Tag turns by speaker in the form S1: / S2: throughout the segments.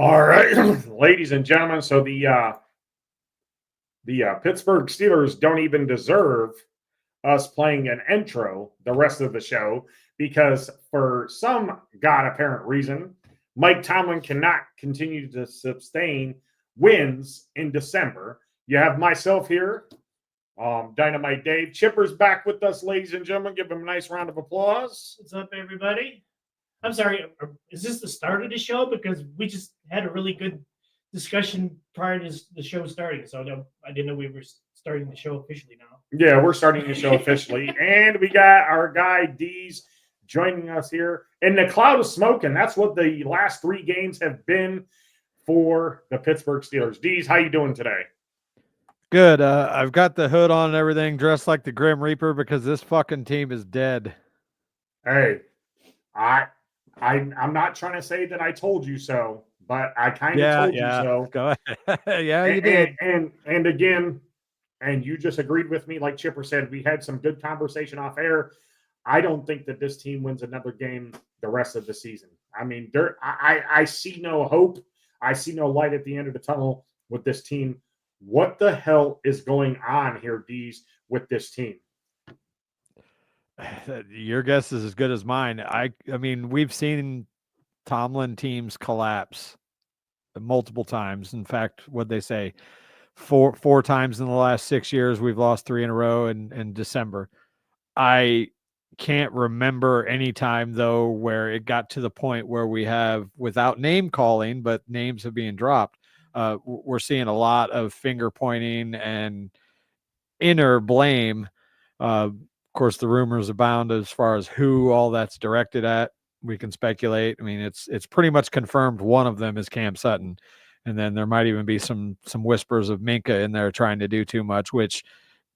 S1: All right, ladies and gentlemen. So the Pittsburgh Steelers don't even deserve us playing an intro the rest of the show because for some god apparent reason, Mike Tomlin cannot continue to sustain wins in December. You have myself here, Dynamite Dave. Chipper's back with us, ladies and gentlemen. Give him a nice round of applause.
S2: What's up, everybody? I'm sorry, is this the start of the show? Because we just had a really good discussion prior to the show starting. So I didn't know we were starting the show officially now.
S1: Yeah, we're starting the show officially. And we got our guy, Deez, joining us here. In the cloud of smoke, and that's what the last three games have been for the Pittsburgh Steelers. Deez, how you doing today?
S3: Good. I've got the hood on and everything, dressed like the Grim Reaper because this fucking team is dead.
S1: Hey, I'm not trying to say that I told you so, but I kind of told you so.
S3: Go ahead. Yeah, you did.
S1: And again, and you just agreed with me, like Chipper said, we had some good conversation off air. I don't think that this team wins another game the rest of the season. I mean, I see no hope. I see no light at the end of the tunnel with this team. What the hell is going on here, Deez, with this team?
S3: Your guess is as good as mine. I mean, we've seen Tomlin teams collapse multiple times. In fact, what they say, four times in the last 6 years, we've lost 3 in a row in December. I can't remember any time, though, where it got to the point where we have, without name calling, but names have been dropped, we're seeing a lot of finger pointing and inner blame. Of course, the rumors abound as far as who all that's directed at. We can speculate. I mean, it's pretty much confirmed one of them is Cam Sutton. And then there might even be some whispers of Minka in there trying to do too much, which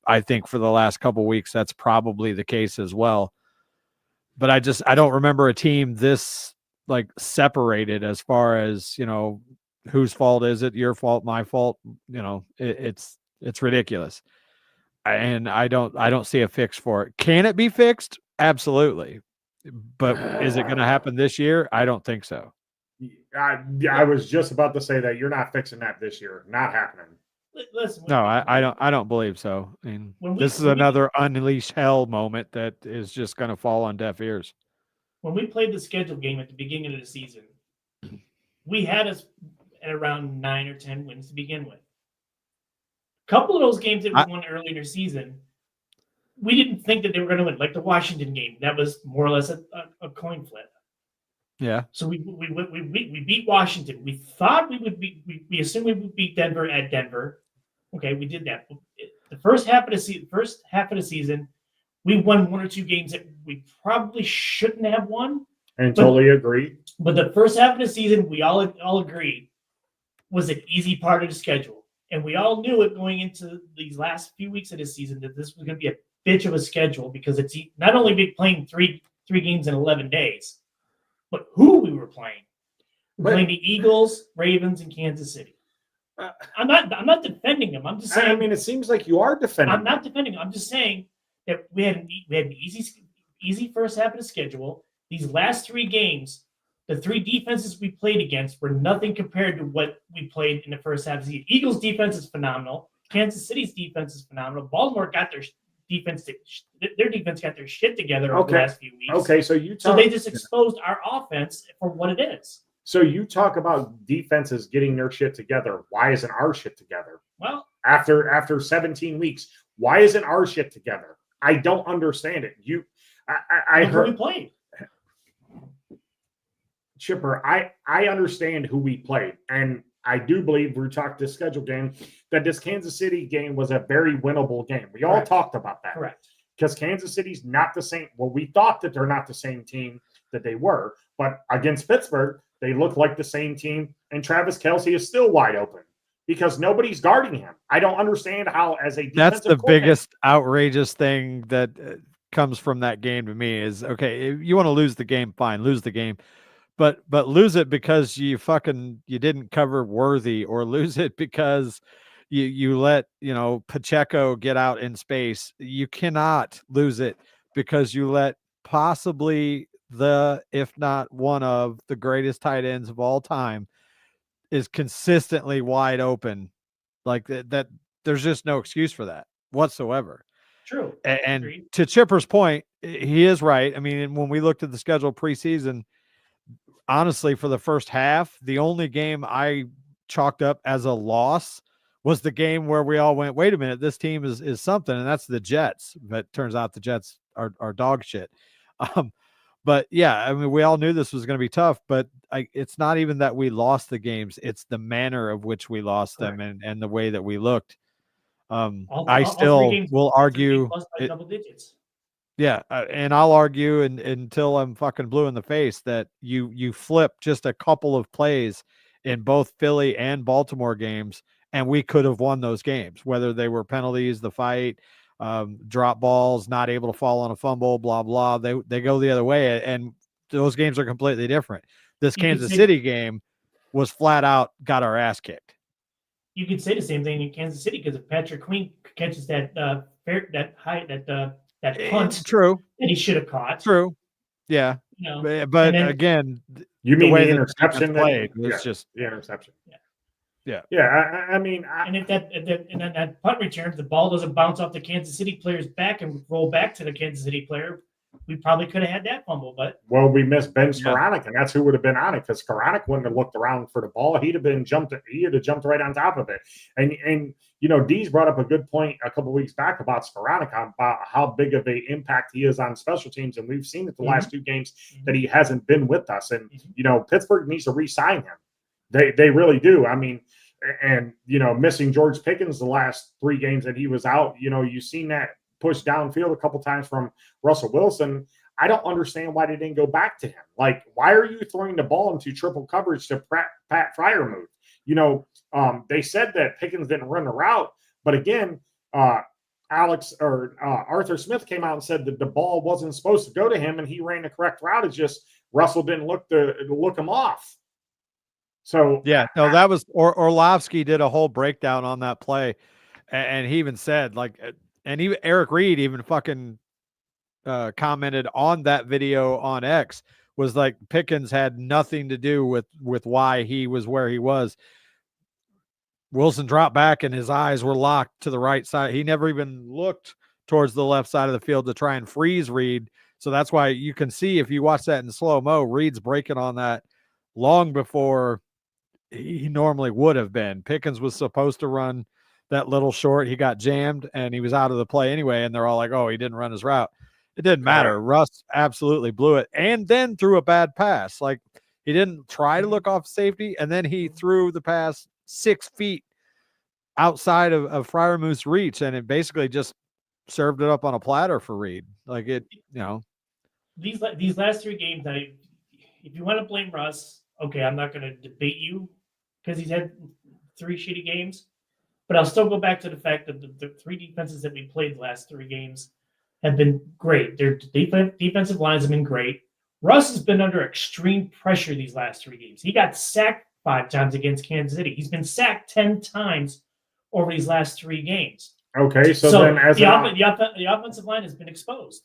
S3: I think for the last couple of weeks, that's probably the case as well. But I don't remember a team this like separated as far as, whose fault is it? Your fault, my fault. It's ridiculous. And I don't see a fix for it. Can it be fixed? Absolutely. But is it going to happen this year? I don't think so.
S1: I was just about to say that you're not fixing that this year. Not happening.
S2: Listen,
S3: No, I don't believe so. I mean, this is another unleash hell moment that is just going to fall on deaf ears.
S2: When we played the schedule game at the beginning of the season, we had us at around 9 or 10 wins to begin with. A couple of those games that we won early in the season, we didn't think that they were going to win. Like the Washington game, that was more or less a coin flip.
S3: Yeah.
S2: So we beat Washington. We thought we would beat. We assumed we would beat Denver at Denver. Okay, we did that. The first half of the season, we won 1 or 2 games that we probably shouldn't have won.
S1: And totally agree.
S2: But the first half of the season, we all agreed was an easy part of the schedule. And we all knew it going into these last few weeks of the season that this was going to be a bitch of a schedule because it's not only been playing three games in 11 days, but who we were playing. We're playing the Eagles, Ravens, and Kansas City. I'm not defending them. I'm just saying.
S1: I mean, it seems like you are defending.
S2: I'm not defending them. I'm just saying that we had an easy first half of the schedule. These last 3 games, the 3 defenses we played against were nothing compared to what we played in the first half of the season. Eagles' defense is phenomenal. Kansas City's defense is phenomenal. Baltimore got their defense got their shit together over the last few weeks.
S1: Okay, so
S2: they just exposed our offense for what it is.
S1: So you talk about defenses getting their shit together. Why isn't our shit together?
S2: Well,
S1: after 17 weeks, why isn't our shit together? I don't understand it. I heard
S2: we played.
S1: Chipper, I understand who we played, and I do believe we talked this schedule game that this Kansas City game was a very winnable game. We all talked about that.
S2: Correct.
S1: Because Kansas City's not the same. Well, we thought that they're not the same team that they were, but against Pittsburgh, they look like the same team, and Travis Kelce is still wide open because nobody's guarding him. I don't understand how, as a
S3: that's the biggest outrageous thing that comes from that game to me is, okay, if you want to lose the game, fine, lose the game. But lose it because you didn't cover Worthy, or lose it because you let Pacheco get out in space. You cannot lose it because you let possibly if not one of the greatest tight ends of all time is consistently wide open, like that there's just no excuse for that whatsoever.
S2: True.
S3: And
S2: Agreed.
S3: to Chipper's point, he is right. I mean, when we looked at the schedule preseason, honestly, for the first half, the only game I chalked up as a loss was the game where we all went, wait a minute, this team is something, and that's the Jets. But turns out the Jets are dog shit. Um, but yeah, I mean, we all knew this was going to be tough, but it's not even that we lost the games; it's the manner of which we lost them and the way that we looked. I
S2: All three
S3: still
S2: games,
S3: will
S2: all 3 games
S3: argue
S2: lost by
S3: it,
S2: double digits.
S3: yeah, and I'll argue until I'm fucking blue in the face that you flip just a couple of plays in both Philly and Baltimore games, and we could have won those games, whether they were penalties, the fight, drop balls, not able to fall on a fumble, blah blah. They go the other way, and those games are completely different. This
S2: You could
S3: Kansas
S2: say
S3: City game was flat out got our ass kicked.
S2: you could say the same thing in Kansas City because if Patrick Queen catches that punt
S3: True,
S2: that he should have caught,
S3: true, yeah,
S2: you know,
S3: but
S2: and then
S3: again,
S1: You
S3: the
S1: mean
S3: way
S1: the
S3: that the defense
S1: interception that
S3: played was just
S1: the interception?
S2: Yeah.
S1: I mean,
S2: and if that punt return, if the ball doesn't bounce off the Kansas City player's back and roll back to the Kansas City player, we probably could have had that fumble. But
S1: well, we missed Ben
S3: Yeah.
S1: Skoranek, and that's who would have been on it because Skoranek wouldn't have looked around for the ball. He'd have jumped right on top of it. And you know, Dee's brought up a good point a couple weeks back about Skoranek, about how big of an impact he is on special teams, and we've seen it the last 2 games that he hasn't been with us. And you know, Pittsburgh needs to re-sign him. They really do. I mean, and you know, missing George Pickens the last 3 games that he was out, you know, you've seen that push downfield a couple times from Russell Wilson. I don't understand why they didn't go back to him. Like, why are you throwing the ball into triple coverage to Pat Freiermuth? You know, they said that Pickens didn't run the route, but again, Arthur Smith came out and said that the ball wasn't supposed to go to him, and he ran the correct route. It's just Russell didn't look him off. So
S3: yeah, no, that was Orlovsky did a whole breakdown on that play, and he even said like, and even Eric Reed even fucking commented on that video on X, was like Pickens had nothing to do with why he was where he was. Wilson dropped back and his eyes were locked to the right side. He never even looked towards the left side of the field to try and freeze Reed. So that's why you can see, if you watch that in slow-mo, Reed's breaking on that long before he normally would have been. Pickens was supposed to run that little short. He got jammed and he was out of the play anyway. And they're all like, oh, he didn't run his route. It didn't matter. Russ absolutely blew it and then threw a bad pass. Like, he didn't try to look off safety, and then he threw the pass 6 feet outside of Freiermuth's reach, and it basically just served it up on a platter for Reed. Like, it, you know.
S2: these last 3 games, now, if you want to blame Russ, okay, I'm not going to debate you because he's had 3 shitty games, but I'll still go back to the fact that the 3 defenses that we played the last 3 games have been great. Their defensive lines have been great. Russ has been under extreme pressure these last 3 games. He got sacked 5 times against Kansas City. He's been sacked 10 times over these last 3 games.
S1: okay, so then as
S2: the offensive line has been exposed.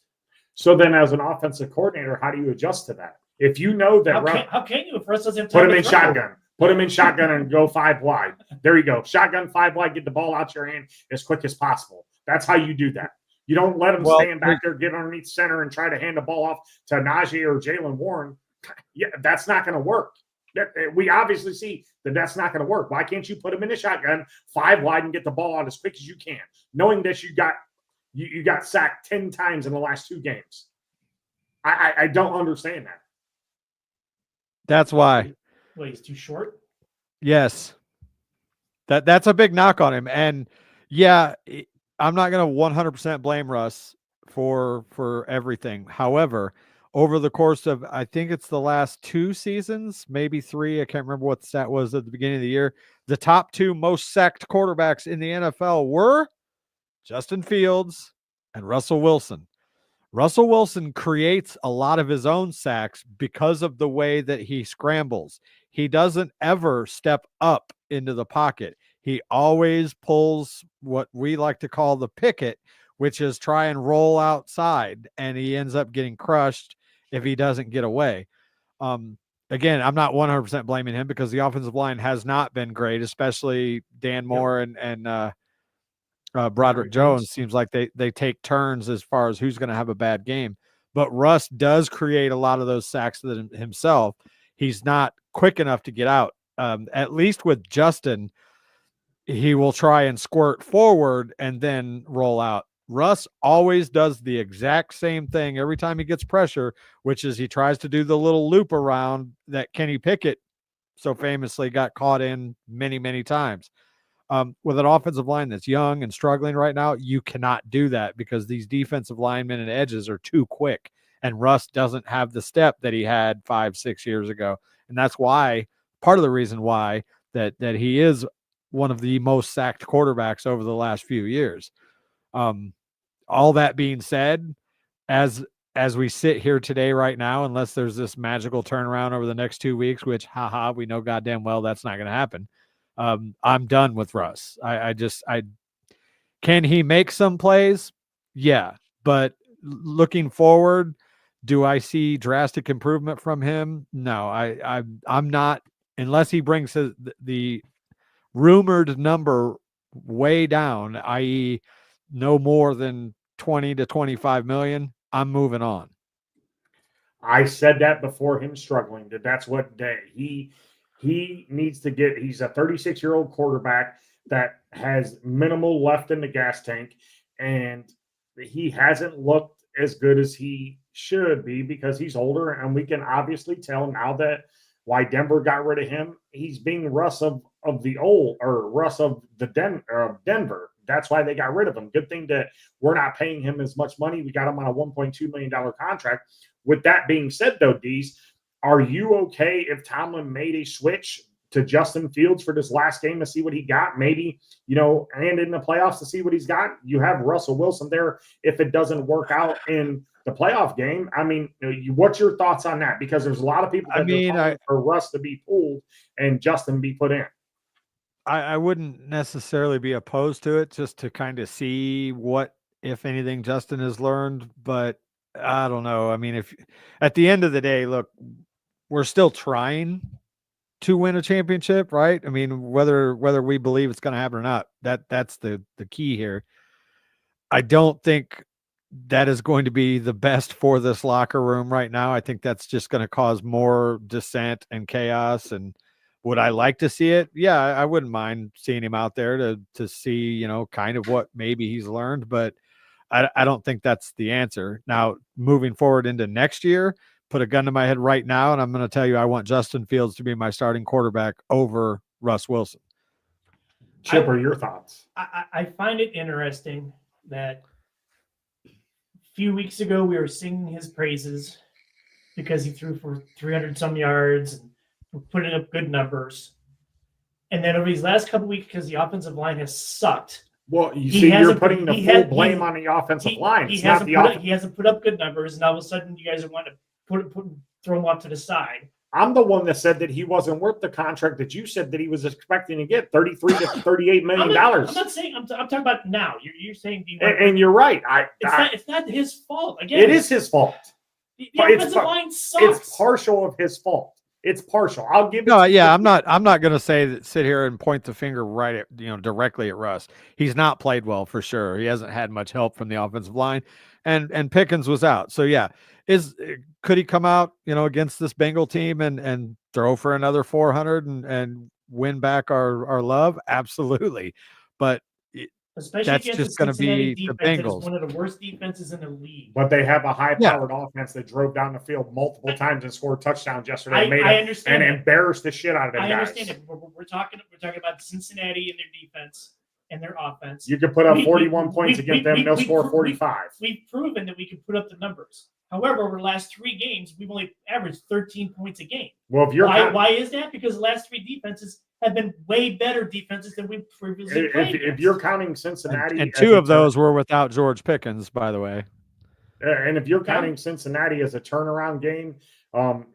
S1: So then, as an offensive coordinator, how do you adjust to that? If you know that
S2: How can you if Russ doesn't have
S1: put
S2: time
S1: him in
S2: to throw?
S1: shotgun, put him in shotgun and go 5 wide. There you go. Shotgun 5 wide, get the ball out your hand as quick as possible. That's how you do that. You don't let him stand back there, get underneath center, and try to hand the ball off to Najee or Jalen Warren. Yeah, that's not going to work. We obviously see that that's not going to work. Why can't you put him in the shotgun 5 wide and get the ball out as quick as you can, knowing that you got sacked 10 times in the last 2 games? I don't understand that.
S3: That's why.
S2: Well, he's too short.
S3: Yes. That's a big knock on him. And yeah, I'm not going to 100% blame Russ for everything. However, over the course of, I think it's the last 2 seasons, maybe 3, I can't remember what the stat was at the beginning of the year, the top 2 most sacked quarterbacks in the NFL were Justin Fields and Russell Wilson. Russell Wilson creates a lot of his own sacks because of the way that he scrambles. He doesn't ever step up into the pocket. He always pulls what we like to call the picket, which is try and roll outside, and he ends up getting crushed if he doesn't get away. again, I'm not 100% blaming him because the offensive line has not been great, especially Dan Moore and Broderick Jones. Seems like they take turns as far as who's going to have a bad game. But Russ does create a lot of those sacks himself. He's not quick enough to get out. At least with Justin, he will try and squirt forward and then roll out. Russ always does the exact same thing every time he gets pressure, which is he tries to do the little loop around that Kenny Pickett so famously got caught in many, many times. With an offensive line that's young and struggling right now, you cannot do that because these defensive linemen and edges are too quick. And Russ doesn't have the step that he had 5-6 years ago. And that's why, part of the reason why, that he is one of the most sacked quarterbacks over the last few years. All that being said, as we sit here today right now, unless there's this magical turnaround over the next 2 weeks, which, we know goddamn well that's not going to happen. I'm done with Russ. I can he make some plays? Yeah. But looking forward, do I see drastic improvement from him? No, I'm not, unless he brings the rumored number way down, i.e. no more than 20 to 25 million. I'm moving on.
S1: I said that before him struggling. That's what he needs to get. He's a 36-year-old quarterback that has minimal left in the gas tank, and he hasn't looked as good as he should be because he's older, and we can obviously tell now that why Denver got rid of him. He's being Russ of the old, or Russ of the Denver. That's why they got rid of him. Good thing that we're not paying him as much money. We got him on a $1.2 million contract. With that being said, though, Dees, are you okay if Tomlin made a switch to Justin Fields for this last game to see what he got? Maybe, and in the playoffs to see what he's got. You have Russell Wilson there if it doesn't work out in the playoff game. I mean, what's your thoughts on that? Because there's a lot of people that are calling for Russ to be pulled and Justin be put in.
S3: I wouldn't necessarily be opposed to it, just to kind of see what, if anything, Justin has learned. But I don't know. I mean, if at the end of the day, look, we're still trying to win a championship, right? I mean, whether we believe it's going to happen or not, that's the key here. I don't think that is going to be the best for this locker room right now. I think that's just going to cause more dissent and chaos. And would I like to see it? Yeah, I wouldn't mind seeing him out there to see, kind of what maybe he's learned, but I don't think that's the answer. Now, moving forward into next year, put a gun to my head right now, and I'm going to tell you I want Justin Fields to be my starting quarterback over Russ Wilson.
S1: Chipper, your thoughts?
S2: I find it interesting that a few weeks ago we were singing his praises because he threw for 300 some yards and putting up good numbers. And then over these last couple weeks, because the offensive line has sucked.
S1: Well, you're putting the full blame on the offensive line.
S2: He hasn't put up good numbers, and all of a sudden you guys are wanting to throw him off to the side.
S1: I'm the one that said that he wasn't worth the contract that you said that he was expecting to get, $33 to $38 million.
S2: I'm not saying. I'm talking about now. You're saying.
S1: And you're right.
S2: It's not his fault. Again,
S1: it is his fault.
S2: The offensive line sucks.
S1: It's partial of his fault. It's partial. I'll give.
S3: No, yeah, I'm not going to sit here and point the finger right at directly at Russ. He's not played well for sure. He hasn't had much help from the offensive line, and Pickens was out. So yeah, could he come out against this Bengal team and throw for another 400 and win back our love? Absolutely, but
S2: especially
S3: that's just going to be the Bengals.
S2: One of the worst defenses in the league.
S1: But they have a high-powered offense that drove down the field multiple times and scored touchdowns yesterday. And embarrassed the shit out of them guys.
S2: I understand it. We're talking about Cincinnati and their defense and their offense.
S1: You can put up 41 points against them. They'll score 45.
S2: We've proven that we can put up the numbers. However, over the last 3 games, we've only averaged 13 points a game.
S1: Well,
S2: why is that? Because the last 3 defenses have been way better defenses than we've previously played.
S1: If you're counting Cincinnati,
S3: and 2 of those were without George Pickens, by the way.
S1: And if you're counting Cincinnati as a turnaround game,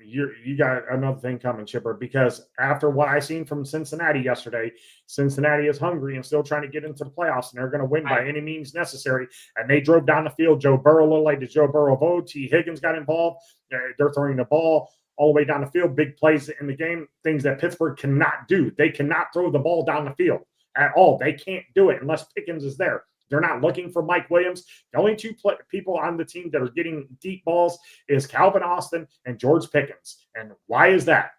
S1: you got another thing coming, Chipper, because after what I seen from Cincinnati yesterday, Cincinnati is hungry and still trying to get into the playoffs, and they're going to win by any means necessary. And they drove down the field. Joe Burrow looked like the Joe Burrow of old. T. Higgins got involved. They're throwing the ball all the way down the field, big plays in the game, things that Pittsburgh cannot do. They cannot throw the ball down the field at all. They can't do it unless Pickens is there. They're not looking for Mike Williams. The only two people on the team that are getting deep balls is Calvin Austin and George Pickens. And why is that?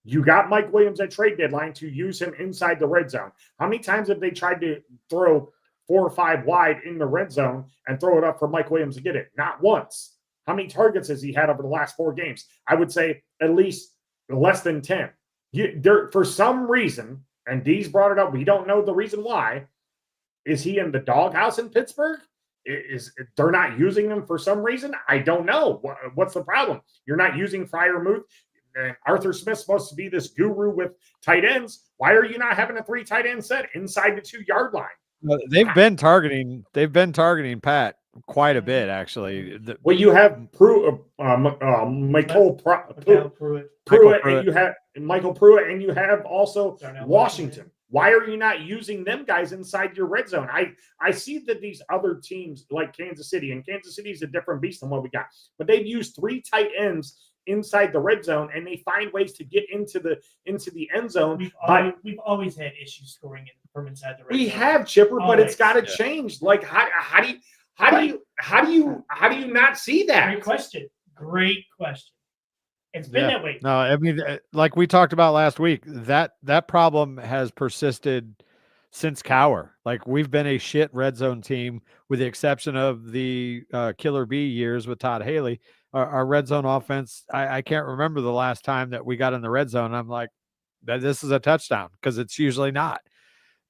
S1: You got Mike Williams at trade deadline to use him inside the red zone. How many times have they tried to throw 4 or 5 wide in the red zone and throw it up for Mike Williams to get it? Not once. How many targets has he had over the last 4 games? I would say at least less than 10. For some reason, and Dee's brought it up, we don't know the reason why. Is he in the doghouse in Pittsburgh? Is they're not using him for some reason? I don't know. What's the problem? You're not using Freiermuth. Arthur Smith's supposed to be this guru with tight ends. Why are you not having a 3 tight end set inside the 2-yard line?
S3: They've been targeting Pat quite a bit, actually.
S1: Well, you have Michael Pruitt, and you have Michael Pruitt, and you have also Washington. Why are you not using them guys inside your red zone? I see that these other teams like Kansas City, and Kansas City is a different beast than what we got, but they've used 3 tight ends inside the red zone, and they find ways to get into the end zone.
S2: We've always had issues scoring from inside the red zone.
S1: We have, Chipper, but it's got to change. Like how do you not see that?
S2: Great question. It's been that way.
S3: No, I mean, like we talked about last week, that problem has persisted since Cower. Like, we've been a shit red zone team, with the exception of the Killer B years with Todd Haley. Our red zone offense, I can't remember the last time that we got in the red zone. I'm like, this is a touchdown, because it's usually not.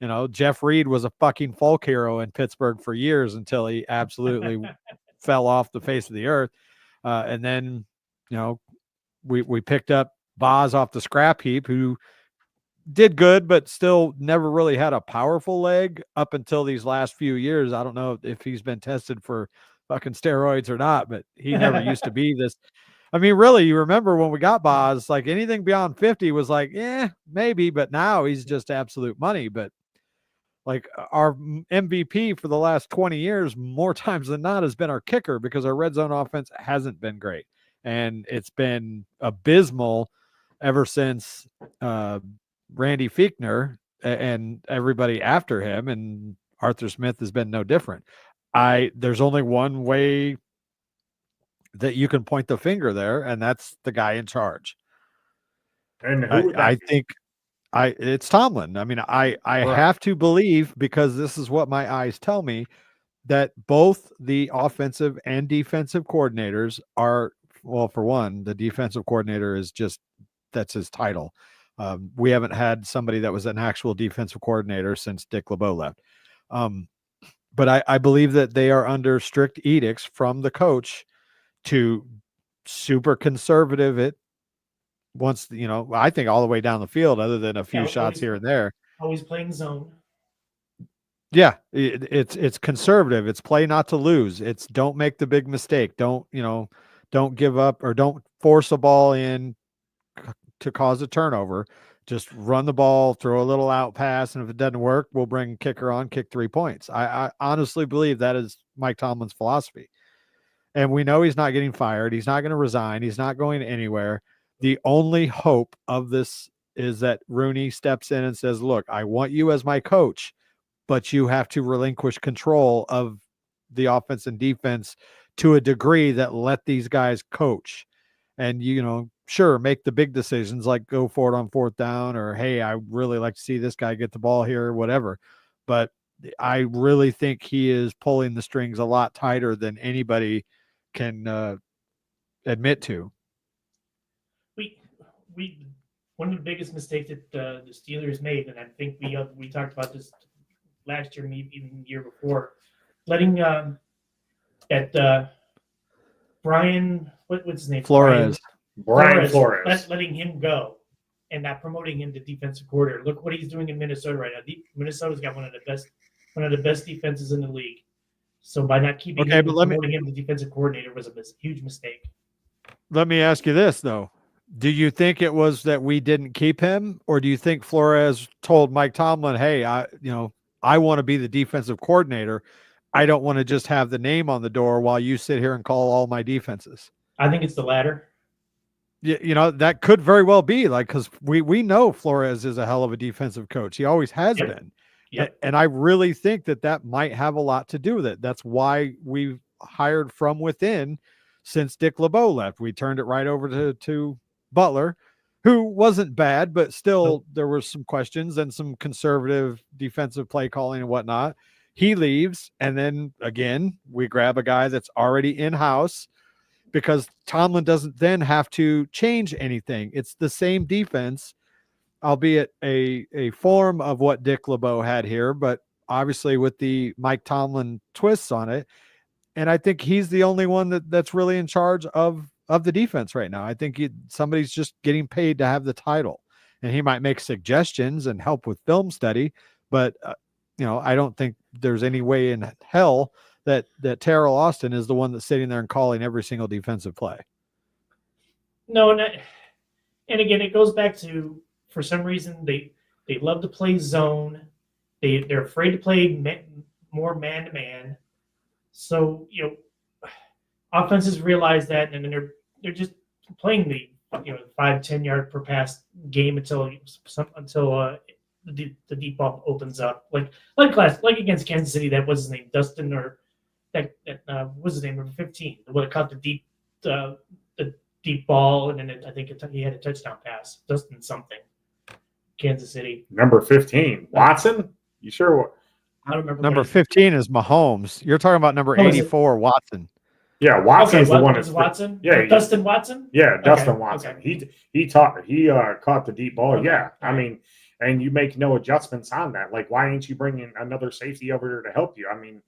S3: You know, Jeff Reed was a fucking folk hero in Pittsburgh for years until he absolutely fell off the face of the earth. And then, you know, we picked up Boz off the scrap heap, who did good, but still never really had a powerful leg up until these last few years. I don't know if he's been tested for fucking steroids or not, but he never used to be this. I mean, really, you remember when we got Boz, like anything beyond 50 was like, maybe, but now he's just absolute money. But like, our MVP for the last 20 years, more times than not, has been our kicker, because our red zone offense hasn't been great. And it's been abysmal ever since Randy Fichtner and everybody after him, and Arthur Smith has been no different. There's only one way that you can point the finger there, and that's the guy in charge.
S1: And who
S3: I think it's Tomlin. I mean, I have to believe, because this is what my eyes tell me, that both the offensive and defensive coordinators are, well, for one, the defensive coordinator is just, that's his title. We haven't had somebody that was an actual defensive coordinator since Dick LeBeau left. But I believe that they are under strict edicts from the coach to super conservative it once, you know, I think all the way down the field, other than a few shots here and there.
S2: Always playing zone.
S3: Yeah, it's conservative. It's play not to lose. It's don't make the big mistake. Don't give up, or don't force a ball in to cause a turnover. Just run the ball, throw a little out pass, and if it doesn't work, we'll bring kicker on, kick 3 points. I honestly believe that is Mike Tomlin's philosophy. And we know he's not getting fired. He's not going to resign. He's not going anywhere. The only hope of this is that Rooney steps in and says, look, I want you as my coach, but you have to relinquish control of the offense and defense to a degree that let these guys coach. And, sure, make the big decisions, like go for it on 4th down, or, hey, I really like to see this guy get the ball here, or whatever. But I really think he is pulling the strings a lot tighter than anybody can admit to.
S2: We one of the biggest mistakes that the Steelers made, and I think we talked about this last year, maybe even the year before, letting Brian, what's his name?
S3: Brian
S1: Flores.
S2: Letting him go and not promoting him to defensive coordinator. Look what he's doing in Minnesota right now. Minnesota's got one of the best defenses in the league. So by not keeping him, promoting him to defensive coordinator was a huge mistake.
S3: Let me ask you this, though. Do you think it was that we didn't keep him, or do you think Flores told Mike Tomlin, hey, I want to be the defensive coordinator. I don't want to just have the name on the door while you sit here and call all my defenses?
S2: I think it's the latter.
S3: you know, that could very well be like, because we know Flores is a hell of a defensive coach. He always has
S2: Yep.
S3: been.
S2: Yep.
S3: And I really think that might have a lot to do with it. That's why we've hired from within since Dick LeBeau left. We turned it right over to Butler, who wasn't bad, but still there were some questions and some conservative defensive play calling and whatnot. He leaves, and then again, we grab a guy that's already in-house, because Tomlin doesn't then have to change anything. It's the same defense, albeit a form of what Dick LeBeau had here, but obviously with the Mike Tomlin twists on it. And I think he's the only one that's really in charge of the defense right now. I think somebody's just getting paid to have the title, and he might make suggestions and help with film study, but you know, I don't think there's any way in hell that Terrell Austin is the one that's sitting there and calling every single defensive play.
S2: No, and again, it goes back to, for some reason, they love to play zone. They're afraid to play more man to man. So, you know, offenses realize that, and then they're just playing the 5-10 yard per pass game until the deep ball opens up, like against Kansas City. That was his name, Dustin, or that was his name, number 15, the one that caught the deep ball, and then I think he had a touchdown pass. Dustin something, Kansas City.
S1: Number 15, Watson. You sure?
S2: I don't remember.
S3: Number 15 is Mahomes. You're talking about number 84, Watson.
S1: Yeah, Watson's the one.
S2: Is Watson?
S1: Yeah,
S2: Dustin Watson.
S1: Yeah, Dustin Watson.
S2: Okay.
S1: He caught the deep ball.
S2: Okay.
S1: Yeah, I mean, and you make no adjustments on that. Like, why ain't you bringing another safety over here to help you? I mean,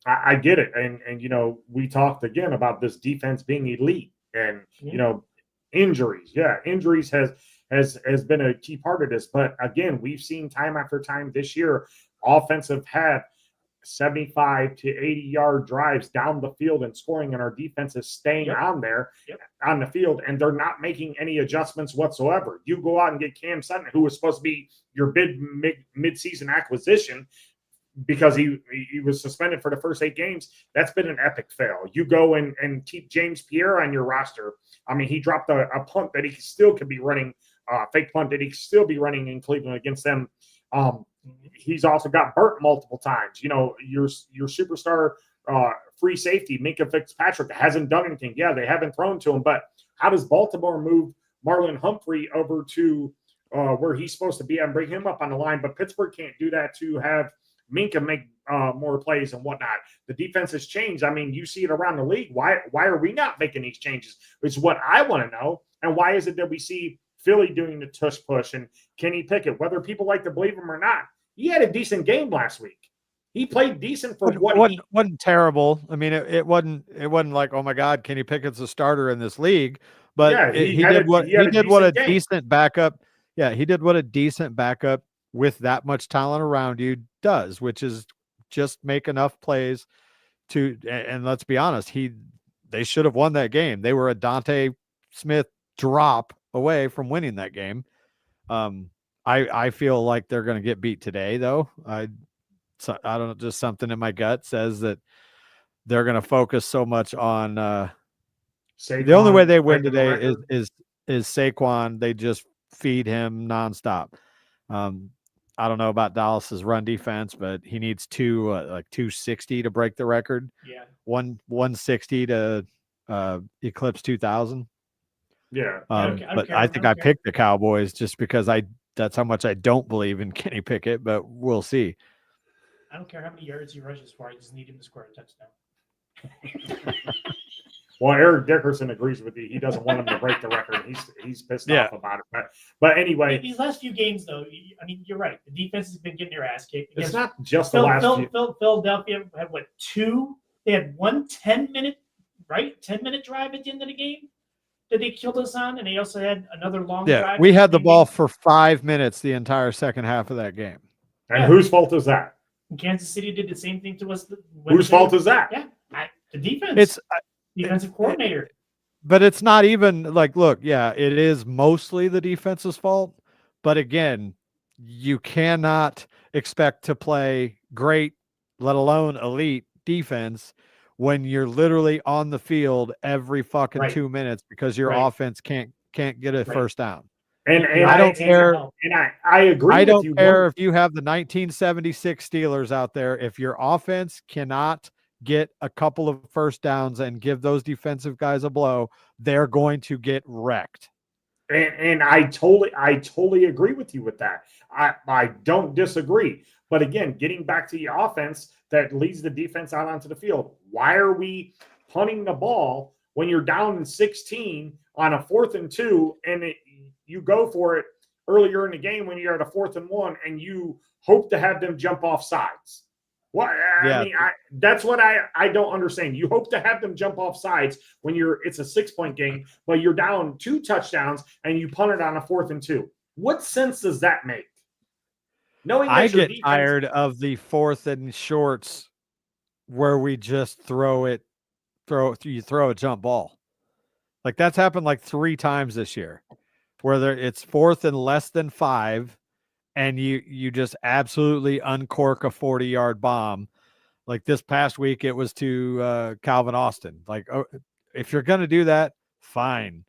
S1: I get it, and you know, we talked again about this defense being elite, and you know, injuries. Yeah, injuries has been a key part of this. But again, we've seen time after time this year, offensive had 75 to 80 yard drives down the field and scoring, and our defense is staying on there on the field, and they're not making any adjustments whatsoever. You go out and get Cam Sutton, who was supposed to be your mid-season acquisition, because he was suspended for the first 8 games. That's been an epic fail. You go and keep James Pierre on your roster. I mean, he dropped a punt that he still could be running, fake punt that he could still be running in Cleveland against them. He's also got burnt multiple times. You know, your superstar free safety, Minkah Fitzpatrick, hasn't done anything. Yeah, they haven't thrown to him, but how does Baltimore move Marlon Humphrey over to where he's supposed to be and bring him up on the line? But Pittsburgh can't do that to have Minkah make more plays and whatnot. The defense has changed. I mean, you see it around the league. Why are we not making these changes? Which is what I want to know. And why is it that we see Philly doing the tush push and Kenny Pickett, whether people like to believe him or not? He had a decent game last week. He played decent for
S3: wasn't terrible. I mean, it wasn't like, oh my God, Kenny Pickett's a starter in this league. But
S1: yeah,
S3: he did what a decent backup. Yeah, he did what a decent backup with that much talent around you does, which is just make enough plays to. And let's be honest, they should have won that game. They were a Dante Smith drop away from winning that game. I feel like they're going to get beat today, though. I don't know, just something in my gut says that they're going to focus so much on the only way they win today is Saquon. They just feed him nonstop. I don't know about Dallas's run defense, but he needs 260 to break the record.
S2: Yeah,
S3: 160 to eclipse 2,000.
S1: Yeah,
S3: but I think I picked the Cowboys just because that's how much I don't believe in Kenny Pickett, but we'll see.
S2: I don't care how many yards he rushes for. I just need him to score a touchdown.
S1: Well, Eric Dickerson agrees with you. He doesn't want him to break the record. He's pissed off about it. But anyway,
S2: these last few games, though, I mean, you're right. The defense has been getting their ass kicked.
S1: It's not just the last few.
S2: Philadelphia had what, 2? They had 1 10-minute drive at the end of the game that they killed us on, and they also had another long drive.
S3: Yeah, we had the ball for 5 minutes the entire second half of that game.
S1: And whose fault is that?
S2: And Kansas City did the same thing to us.
S1: Whose fault is that?
S2: Yeah, the defense.
S3: It's
S2: defensive coordinator.
S3: But it's not even like, look, yeah, it is mostly the defense's fault. But again, you cannot expect to play great, let alone elite defense when you're literally on the field every fucking
S2: Right.
S3: 2 minutes because your
S2: Right.
S3: offense can't get a
S2: Right.
S3: first down.
S1: And
S3: I don't care.
S1: And I agree
S3: I
S1: with
S3: don't
S1: you.
S3: care if you have the 1976 Steelers out there. If your offense cannot get a couple of first downs and give those defensive guys a blow, they're going to get wrecked.
S1: And I totally agree with you with that. I don't disagree. But again, getting back to the offense that leads the defense out onto the field, why are we punting the ball when you're down 16 on a 4th and 2 and you go for it earlier in the game when you're at a 4th and 1 and you hope to have them jump off sides? What
S3: Yeah.
S1: I mean, that's what I don't understand. You hope to have them jump off sides when it's a 6-point game, but you're down 2 touchdowns and you punt it on a 4th and 2. What sense does that make? Knowing that
S3: I
S1: your
S3: get
S1: defense,
S3: tired of the 4th and shorts where we just throw a jump ball. Like that's happened like 3 times this year, where it's 4th and less than 5, and you just absolutely uncork a 40-yard bomb. Like this past week, it was to Calvin Austin. Like, oh, if you're going to do that, fine.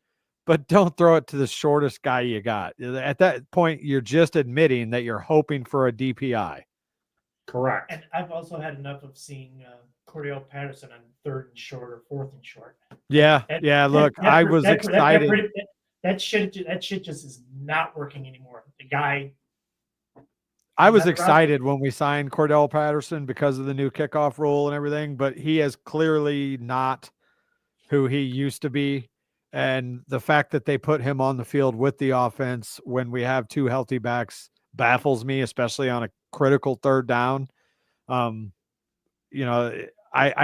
S3: But don't throw it to the shortest guy you got. At that point, you're just admitting that you're hoping for a DPI.
S1: correct.
S2: And I've also had enough of seeing Cordell Patterson on 3rd and short or 4th and short.
S3: Yeah, look, I was excited.
S2: That shit just is not working anymore. The guy.
S3: I was excited when we signed Cordell Patterson because of the new kickoff rule and everything, but he is clearly not who he used to be. And the fact that they put him on the field with the offense when we have 2 healthy backs baffles me, especially on a critical 3rd down. I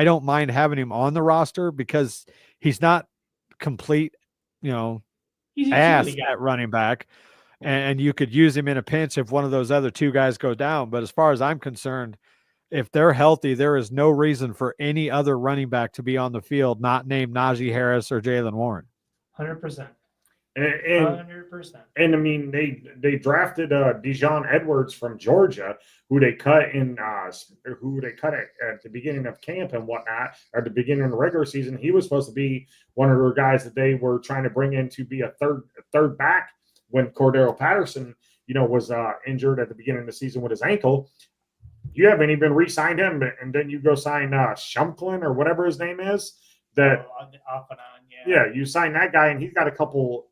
S3: don't mind having him on the roster because he's not complete,
S2: He's
S3: ass at running back. And you could use him in a pinch if one of those other 2 guys go down. But as far as I'm concerned, if they're healthy, there is no reason for any other running back to be on the field not named Najee Harris or Jalen Warren.
S2: 100%.
S1: And
S2: 100%.
S1: And I mean, they drafted Dijon Edwards from Georgia, who they cut at the beginning of camp and whatnot, or at the beginning of the regular season. He was supposed to be one of the guys that they were trying to bring in to be a third back when Cordell Patterson, was injured at the beginning of the season with his ankle. You haven't even re-signed him, and then you go sign Shumklin or whatever his name is. That
S2: off and on,
S1: yeah, you sign that guy, and he's got a couple,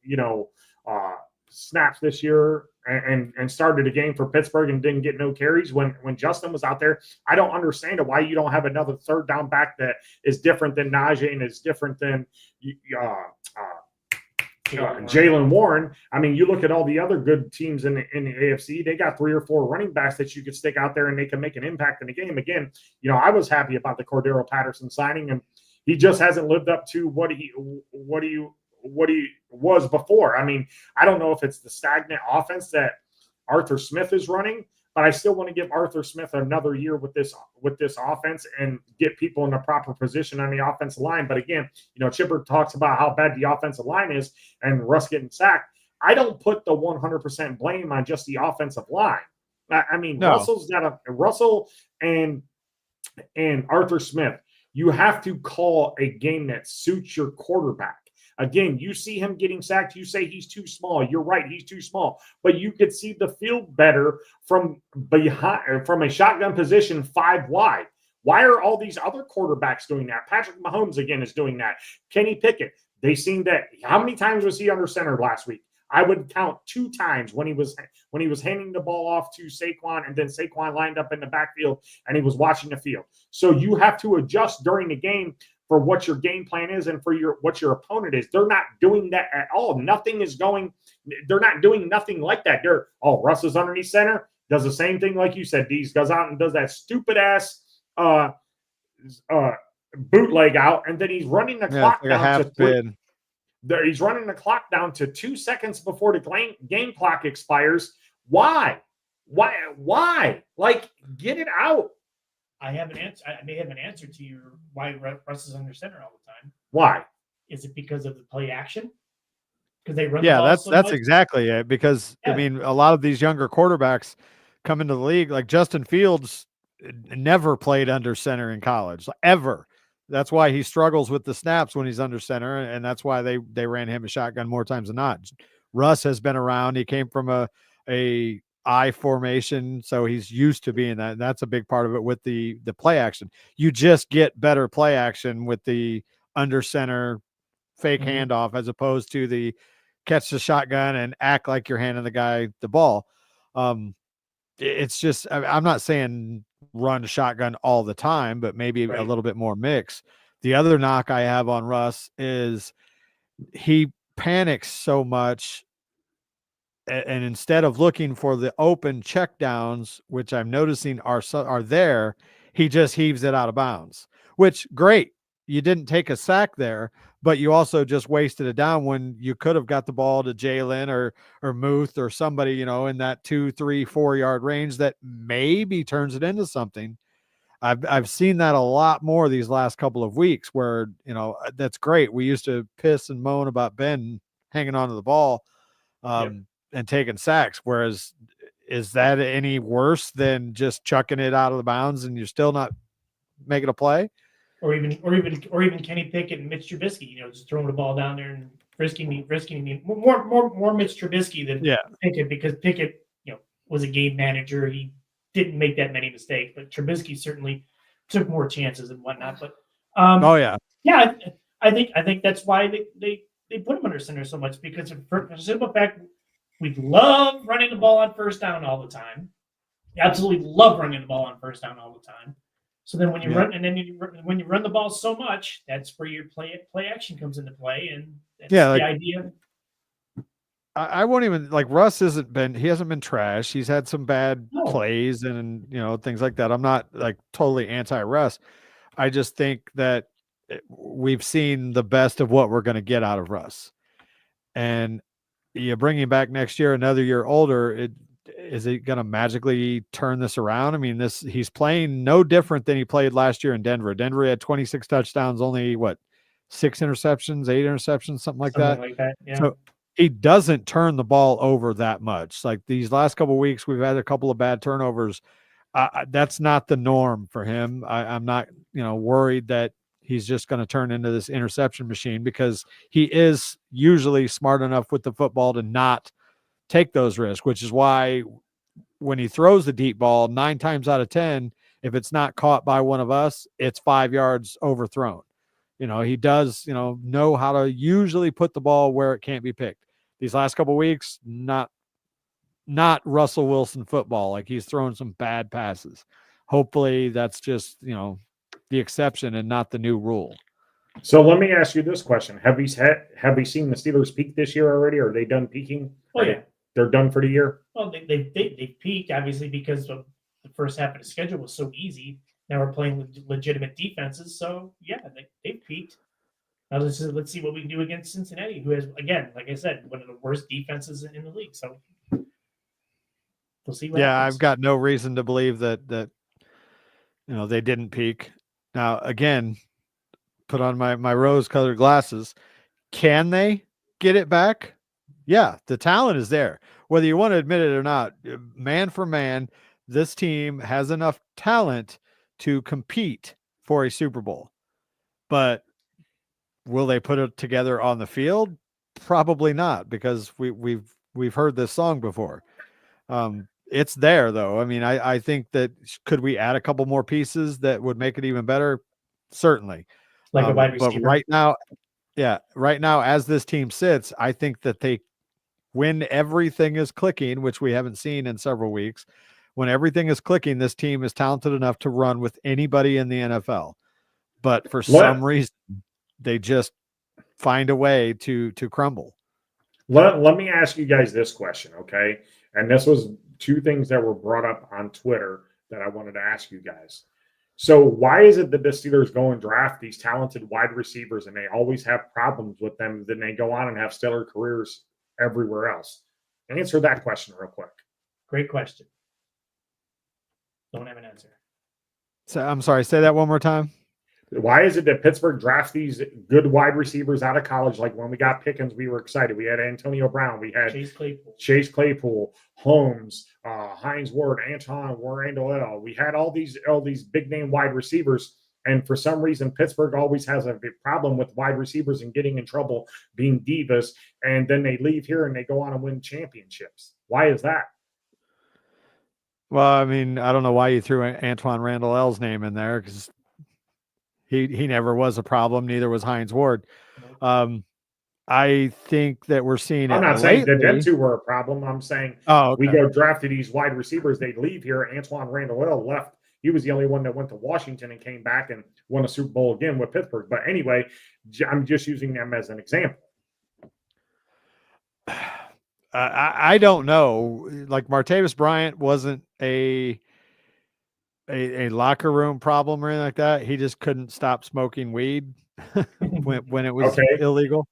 S1: snaps this year, and started a game for Pittsburgh and didn't get no carries when Justin was out there. I don't understand why you don't have another 3rd down back that is different than Najee and is different than Jalen Warren. I mean, you look at all the other good teams in the AFC, they got 3 or 4 running backs that you could stick out there and they can make an impact in the game. Again, I was happy about the Cordero Patterson signing, and he just hasn't lived up to what he was before. I mean, I don't know if it's the stagnant offense that Arthur Smith is running, but I still want to give Arthur Smith another year with this offense and get people in the proper position on the offensive line. But again, Chipper talks about how bad the offensive line is and Russ getting sacked. I don't put the 100% blame on just the offensive line. I mean, no. Russell and Arthur Smith. You have to call a game that suits your quarterback. Again, you see him getting sacked. You say he's too small. You're right. He's too small. But you could see the field better from a shotgun position 5 wide. Why are all these other quarterbacks doing that? Patrick Mahomes, again, is doing that. Kenny Pickett. They seen that. How many times was he under center last week? I would count 2 times when he was handing the ball off to Saquon, and then Saquon lined up in the backfield and he was watching the field. So you have to adjust during the game for what your game plan is and for what your opponent is. They're not doing that at all. They're not doing nothing like that. Russ is underneath center, does the same thing like you said. Dees goes out and does that stupid ass bootleg out, and then he's running the clock down to 3. He's running the clock down to 2 seconds before the game clock expires. Why? Like, get it out.
S2: I have an answer. I may have an answer to your why Russ is under center all the time.
S1: Why?
S2: Is it because of the play action? Because they run.
S3: Yeah, that's exactly it. Because I mean, a lot of these younger quarterbacks come into the league. Like Justin Fields never played under center in college, ever. That's why he struggles with the snaps when he's under center, and that's why they ran him a shotgun more times than not. Russ has been around. He came from a I formation, so he's used to being that. And that's a big part of it with the play action. You just get better play action with the under center fake handoff as opposed to the catch the shotgun and act like you're handing the guy the ball. It's just, I'm not saying run shotgun all the time, but maybe a little bit more mix. The other knock I have on Russ is he panics so much. And instead of looking for the open checkdowns, which I'm noticing are there, he just heaves it out of bounds, which great. You didn't take a sack there, but you also just wasted it down when you could have got the ball to Jalen or Muth or somebody, you know, in that 2, 3, 4 yard range that maybe turns it into something. I've seen that a lot more these last couple of weeks where, you know, that's great. We used to piss and moan about Ben hanging onto the ball and taking sacks. Whereas, is that any worse than just chucking it out of the bounds and you're still not making a play?
S2: Or even Kenny Pickett and Mitch Trubisky, you know, just throwing the ball down there and risking me more Mitch Trubisky than Pickett, because Pickett, you know, was a game manager. He didn't make that many mistakes, but Trubisky certainly took more chances and whatnot. But I think that's why they put him under center so much, because for the simple fact, we love running the ball on first down all the time. We absolutely love running the ball on first down all the time. So then when you run, and then when you run the ball so much, that's where your play action comes into play, and that's the idea.
S3: I won't even, like, Russ he hasn't been trash. He's had some bad plays and, you know, things like that. I'm not like totally anti-Russ. I just think that we've seen the best of what we're going to get out of Russ. And you bring him back next year, another year older, is he going to magically turn this around? I mean, he's playing no different than he played last year in Denver. Denver had 26 touchdowns, only 6 interceptions, 8 interceptions, something like that.
S2: Yeah.
S3: So he doesn't turn the ball over that much. Like these last couple of weeks, we've had a couple of bad turnovers. That's not the norm for him. I'm not, you know, worried that he's just going to turn into this interception machine, because he is usually smart enough with the football to not take those risks, which is why when he throws the deep ball, 9 times out of 10, if it's not caught by one of us, it's 5 yards overthrown. You know, he does, you know how to usually put the ball where it can't be picked. These last couple of weeks, not Russell Wilson football. Like, he's throwing some bad passes. Hopefully that's just, you know, the exception and not the new rule.
S1: So let me ask you this question: Have we seen the Steelers peak this year already? Or are they done peaking?
S2: Oh yeah,
S1: they're done for the year.
S2: Well, they peaked, obviously, because of the first half of the schedule was so easy. Now we're playing legitimate defenses, so yeah, they've peaked. Now let's see what we can do against Cincinnati, who has, again, like I said, one of the worst defenses in the league. So we'll see what happens.
S3: I've got no reason to believe that you know, they didn't peak. Now, again, put on my rose-colored glasses. Can they get it back? Yeah, the talent is there. Whether you want to admit it or not, man for man, this team has enough talent to compete for a Super Bowl. But will they put it together on the field? Probably not, because we've heard this song before. It's there, though. I mean, I think that, could we add a couple more pieces that would make it even better? Certainly.
S2: Like a wide receiver.
S3: But right now, as this team sits, I think that when everything is clicking, which we haven't seen in several weeks, when everything is clicking, this team is talented enough to run with anybody in the NFL. But for some reason, they just find a way to crumble.
S1: Let me ask you guys this question, okay? And this was 2 things that were brought up on Twitter that I wanted to ask you guys. So why is it that the Steelers go and draft these talented wide receivers and they always have problems with them, then they go on and have stellar careers everywhere else? Answer that question real quick.
S2: Great question. Don't have an answer.
S3: So I'm sorry, say that one more time.
S1: Why is it that Pittsburgh drafts these good wide receivers out of college? Like when we got Pickens, we were excited. We had Antonio Brown. We had Chase Claypool, Holmes, Hines Ward, Anton Randall. We had all these big name wide receivers. And for some reason, Pittsburgh always has a big problem with wide receivers and getting in trouble, being divas, and then they leave here and they go on and win championships. Why is that?
S3: Well, I mean, I don't know why you threw Antoine Randall L's name in there because he never was a problem. Neither was Hines Ward. I think that we're seeing
S1: I'm
S3: it
S1: not saying that them
S3: lately.
S1: two were a problem. I'm saying we
S3: Okay.
S1: go drafted these wide receivers. They leave here. Antoine Randall left. He was the only one that went to Washington and came back and won a Super Bowl again with Pittsburgh. But anyway, I'm just using them as an example.
S3: I don't know. Like Martavis Bryant wasn't a locker room problem or anything like that. He just couldn't stop smoking weed when it was
S1: Okay.
S3: illegal.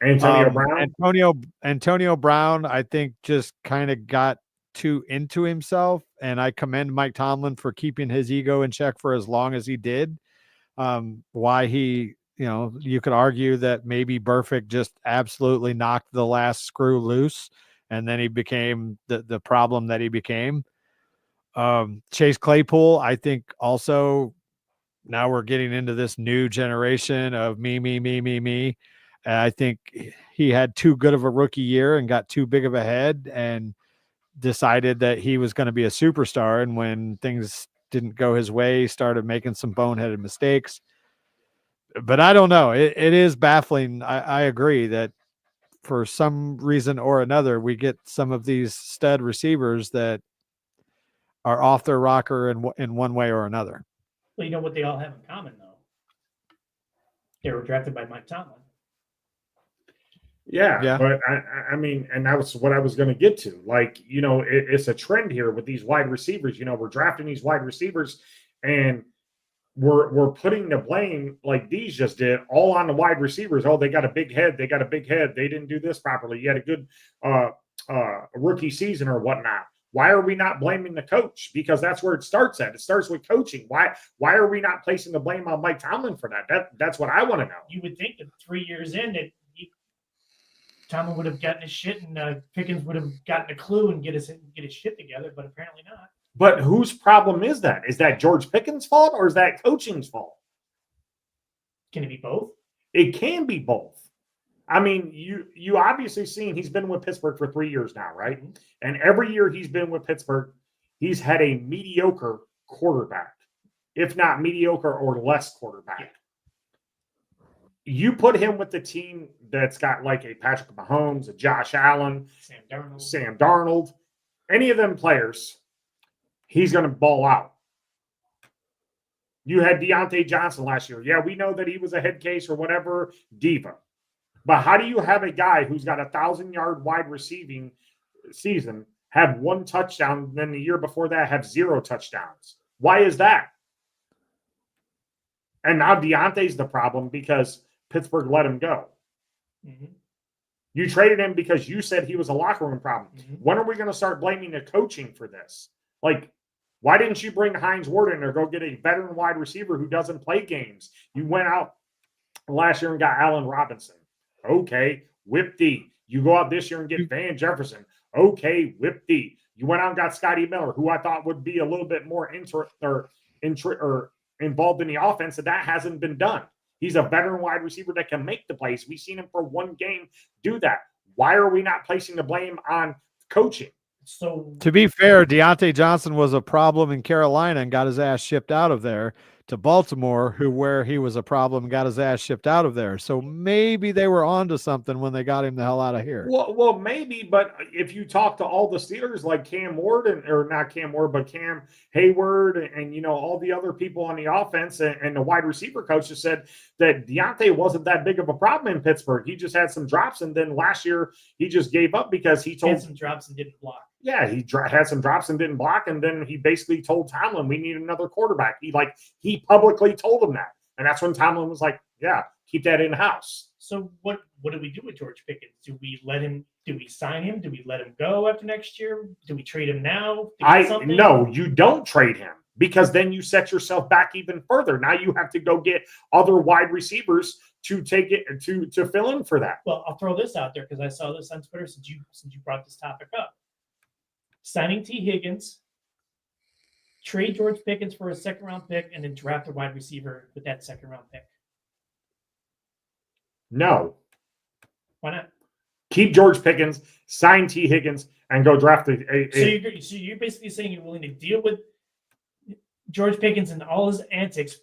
S1: Antonio Brown.
S3: Antonio Brown, I think, just kind of got too into himself, and I commend Mike Tomlin for keeping his ego in check for as long as he did. Why he, you could argue that maybe Burfict just absolutely knocked the last screw loose, and then he became the problem that he became. Chase Claypool, I think, also now we're getting into this new generation of me. And I think he had too good of a rookie year and got too big of a head and decided that he was going to be a superstar. And when things didn't go his way, he started making some boneheaded mistakes. But I don't know. It is baffling. I agree that for some reason or another, we get some of these stud receivers that are off their rocker in one way or another.
S2: Well, you know what they all have in common, though? They were drafted by Mike Tomlin.
S1: Yeah. But I mean, and that was what I was going to get to. Like, it's a trend here with these wide receivers. We're drafting these wide receivers, and we're putting the blame, like these just did, all on the wide receivers. Oh, they got a big head. They got a big head. They didn't do this properly. You had a good rookie season or whatnot. Why are we not blaming the coach? Because that's where it starts at. It starts with coaching. Why are we not placing the blame on Mike Tomlin for that? That's what I want to know.
S2: You would think that 3 years in that Tomlin would have gotten his shit and Pickens would have gotten a clue and get his shit together, but apparently not.
S1: But whose problem is that? Is that George Pickens' fault or is that coaching's fault?
S2: Can it be both?
S1: It can be both. I mean, you obviously seen he's been with Pittsburgh for 3 years now, right? Mm-hmm. And every year he's been with Pittsburgh, he's had a mediocre quarterback, if not mediocre or less quarterback. Yeah. You put him with the team that's got like a Patrick Mahomes, a Josh Allen, Sam Darnold, any of them players, he's going to ball out. You had Deontay Johnson last year. Yeah, we know that he was a head case or whatever, diva. But how do you have a guy who's got 1,000-yard wide receiving season have 1 touchdown, and then the year before that have 0 touchdowns? Why is that? And now Deontay's the problem because Pittsburgh let him go. Mm-hmm. You traded him because you said he was a locker room problem. Mm-hmm. When are we going to start blaming the coaching for this? Like, why didn't you bring Hines Ward in or go get a veteran wide receiver who doesn't play games? You went out last year and got Allen Robinson. Okay, whip D. You go out this year and get Van Jefferson. Okay, whip D. You went out and got Scotty Miller, who I thought would be a little bit more involved in the offense, and that hasn't been done. He's a veteran wide receiver that can make the plays. We've seen him for 1 game do that. Why are we not placing the blame on coaching?
S2: So,
S3: to be fair, Deontay Johnson was a problem in Carolina and got his ass shipped out of there to Baltimore, where he was a problem and got his ass shipped out of there. So maybe they were onto something when they got him the hell out of here.
S1: Well, maybe, but if you talk to all the Steelers like Cam Ward or not Cam Ward, but Cam Hayward and all the other people on the offense and the wide receiver coaches said that Deontay wasn't that big of a problem in Pittsburgh. He just had some drops, and then last year he just gave up because he had
S2: some drops and didn't block.
S1: Yeah, he had some drops and didn't block, and then he basically told Tomlin, we need another quarterback. He publicly told him that. And that's when Tomlin was like, yeah, keep that in-house.
S2: So what do we do with George Pickens? Do we sign him? Do we let him go after next year? Do we trade him now?
S1: No, you don't trade him because then you set yourself back even further. Now you have to go get other wide receivers to take it to fill in for that.
S2: Well, I'll throw this out there because I saw this on Twitter since you brought this topic up. Signing T. Higgins Trade George Pickens for a second-round pick and then draft a wide receiver with that second-round pick.
S1: No.
S2: Why not?
S1: Keep George Pickens, sign T. Higgins, and go draft
S2: So you're basically saying you're willing to deal with George Pickens and all his antics.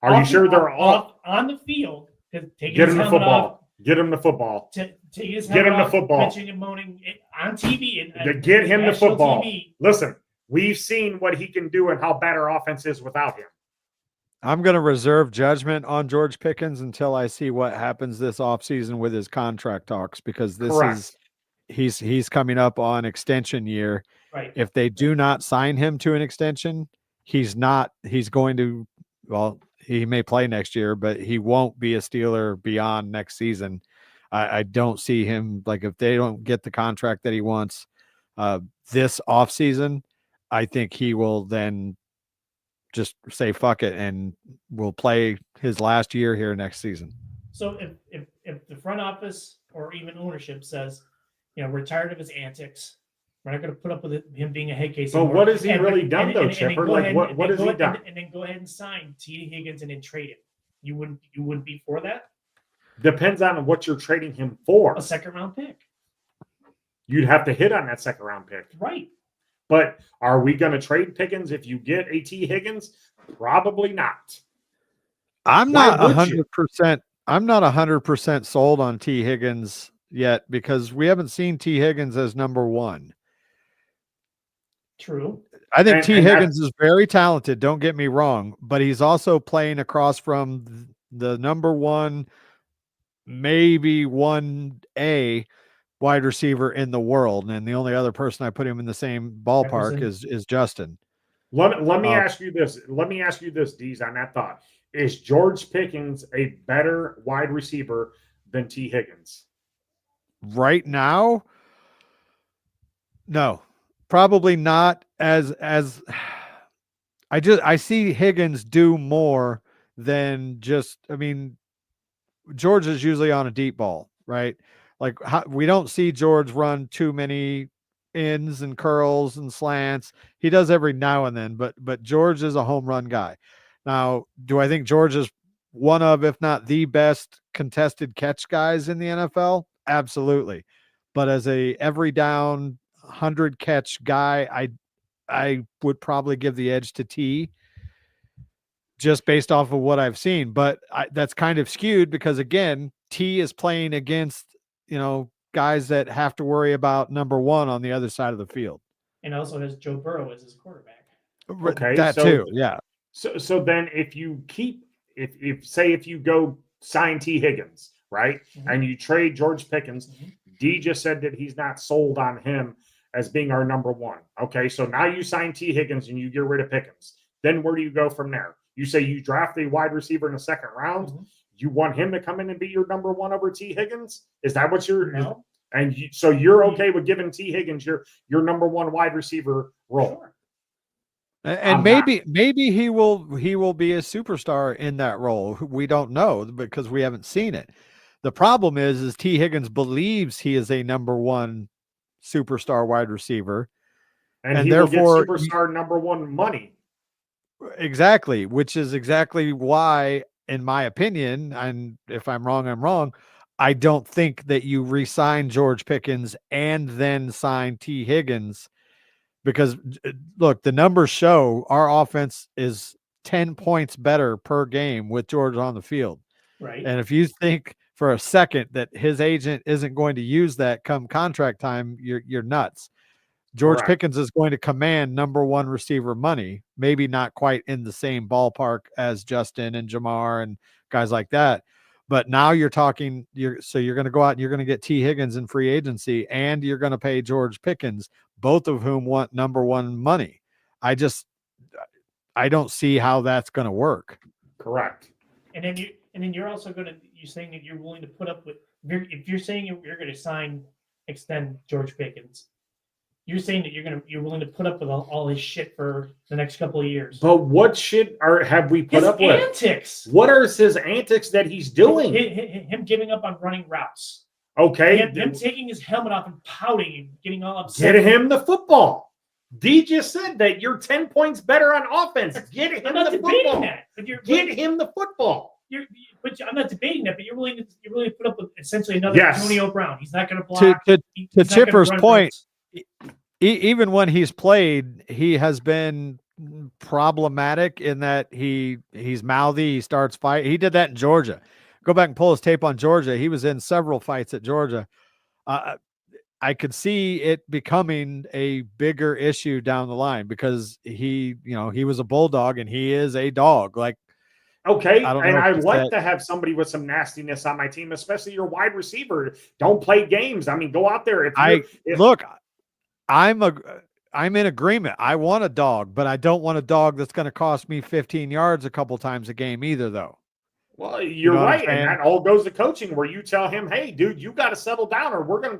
S1: Are you sure they're all
S2: off on the field? Take
S1: get
S2: his
S1: him the
S2: helmet
S1: football?
S2: off,
S1: Get him the football.
S2: take his
S1: Get him
S2: helmet
S1: the
S2: off,
S1: football.
S2: bitching and moaning on TV. And
S1: Get him the
S2: national
S1: football.
S2: TV.
S1: Listen, we've seen what he can do and how bad our offense is without him.
S3: I'm going to reserve judgment on George Pickens until I see what happens this offseason with his contract talks, because this
S1: Correct.
S3: is he's coming up on extension year.
S2: Right.
S3: If they do not sign him to an extension, he's going to, well, he may play next year, but he won't be a Steeler beyond next season. I don't see him, like, if they don't get the contract that he wants this offseason, I think he will then just say fuck it and will play his last year here next season.
S2: So if the front office or even ownership says, we're tired of his antics, we're not going to put up with him being a head case.
S1: But
S2: anymore.
S1: what has he really done, though, Chipper? Like, what has he done?
S2: And then go ahead and sign T. Higgins and then trade him. You wouldn't be for that?
S1: Depends on what you're trading him for.
S2: A second-round pick.
S1: You'd have to hit on that second-round pick.
S2: Right.
S1: But are we going to trade Pickens if you get a T. Higgins? Probably not.
S3: I'm
S1: Why
S3: not
S1: would you?
S3: 100%. I'm not 100% sold on T. Higgins yet, because we haven't seen T. Higgins as number one.
S2: True.
S3: I think
S1: And
S3: T. Higgins is very talented. Don't get me wrong, but he's also playing across from the number one, maybe 1A wide receiver in the world, and the only other person I put him in the same ballpark is Justin.
S1: Let me ask you this. Let me ask you this, Deez, on that thought. Is George Pickens a better wide receiver than T. Higgins?
S3: Right now, no, probably not. As I see Higgins do more than just, I mean, George is usually on a deep ball, right? Like, we don't see George run too many ins and curls and slants. He does every now and then, but George is a home run guy. Now, do I think George is one of, if not the best contested catch guys in the NFL? Absolutely. But as a every down 100 catch guy, I would probably give the edge to T, just based off of what I've seen. But that's kind of skewed because, again, T is playing against, guys that have to worry about number one on the other side of the field.
S2: And also has Joe Burrow as his quarterback.
S1: Okay,
S3: that too, yeah.
S1: So then if you keep, if you go sign T. Higgins, right, and you trade George Pickens, D just said that he's not sold on him as being our number one. Okay, so now you sign T. Higgins and you get rid of Pickens. Then where do you go from there? You say you draft a wide receiver in the second round. You want him to come in and be your number one over T. Higgins? Is that what you're?
S2: No.
S1: And so you're okay with giving T. Higgins your number one wide receiver role?
S2: Sure.
S3: And maybe he will be a superstar in that role. We don't know because we haven't seen it. The problem is T. Higgins believes he is a number one superstar wide receiver,
S1: and he
S3: therefore
S1: will get superstar number one money.
S3: Exactly, which is exactly why, in my opinion, and if I'm wrong, I'm wrong, I don't think that you re-sign George Pickens and then sign T. Higgins, because look, the numbers show our offense is 10 points better per game with George on the field.
S2: Right.
S3: And if you think for a second that his agent isn't going to use that come contract time, you're nuts. George Pickens is going to command number one receiver money, maybe not quite in the same ballpark as Justin and Jamar and guys like that. But now you're talking, you're going to go out and you're going to get T. Higgins in free agency, and you're going to pay George Pickens, both of whom want number one money. I don't see how that's going to work.
S1: Correct.
S2: And then you're also you're saying that you're willing to put up with, if you're saying you're going to extend George Pickens, you're saying that you're willing to put up with all his shit for the next couple of years.
S1: But what shit have we put up with?
S2: His antics.
S1: What are his antics that he's doing?
S2: Him giving up on running routes.
S1: Okay.
S2: Him taking his helmet off and pouting and getting all upset.
S1: Get him the football. D just said that you're 10 points better on offense. Get him
S2: I'm not
S1: the
S2: debating
S1: football.
S2: that, but
S1: Get him the football.
S2: I'm not debating that, but you're willing to put up with essentially another
S1: Yes.
S2: Antonio Brown. He's not going to block.
S3: To
S2: He's not gonna
S3: Chipper's
S2: run
S3: point,
S2: routes.
S3: even when he's played, he has been problematic in that he's mouthy. He starts fight. He did that in Georgia. Go back and pull his tape on Georgia. He was in several fights at Georgia. I could see it becoming a bigger issue down the line because he was a bulldog and he is a dog. Like,
S1: Okay,
S3: I don't
S1: and
S3: know if
S1: I
S3: it's
S1: like
S3: that-
S1: to have somebody with some nastiness on my team, especially your wide receiver. Don't play games. I mean, go out there.
S3: Look, I'm in agreement. I want a dog, but I don't want a dog that's going to cost me 15 yards a couple times a game either, though.
S1: Well, you're
S3: know what I'm
S1: right, and
S3: saying?
S1: that all goes to coaching, where you tell him, "Hey, dude, you got to settle down, or we're gonna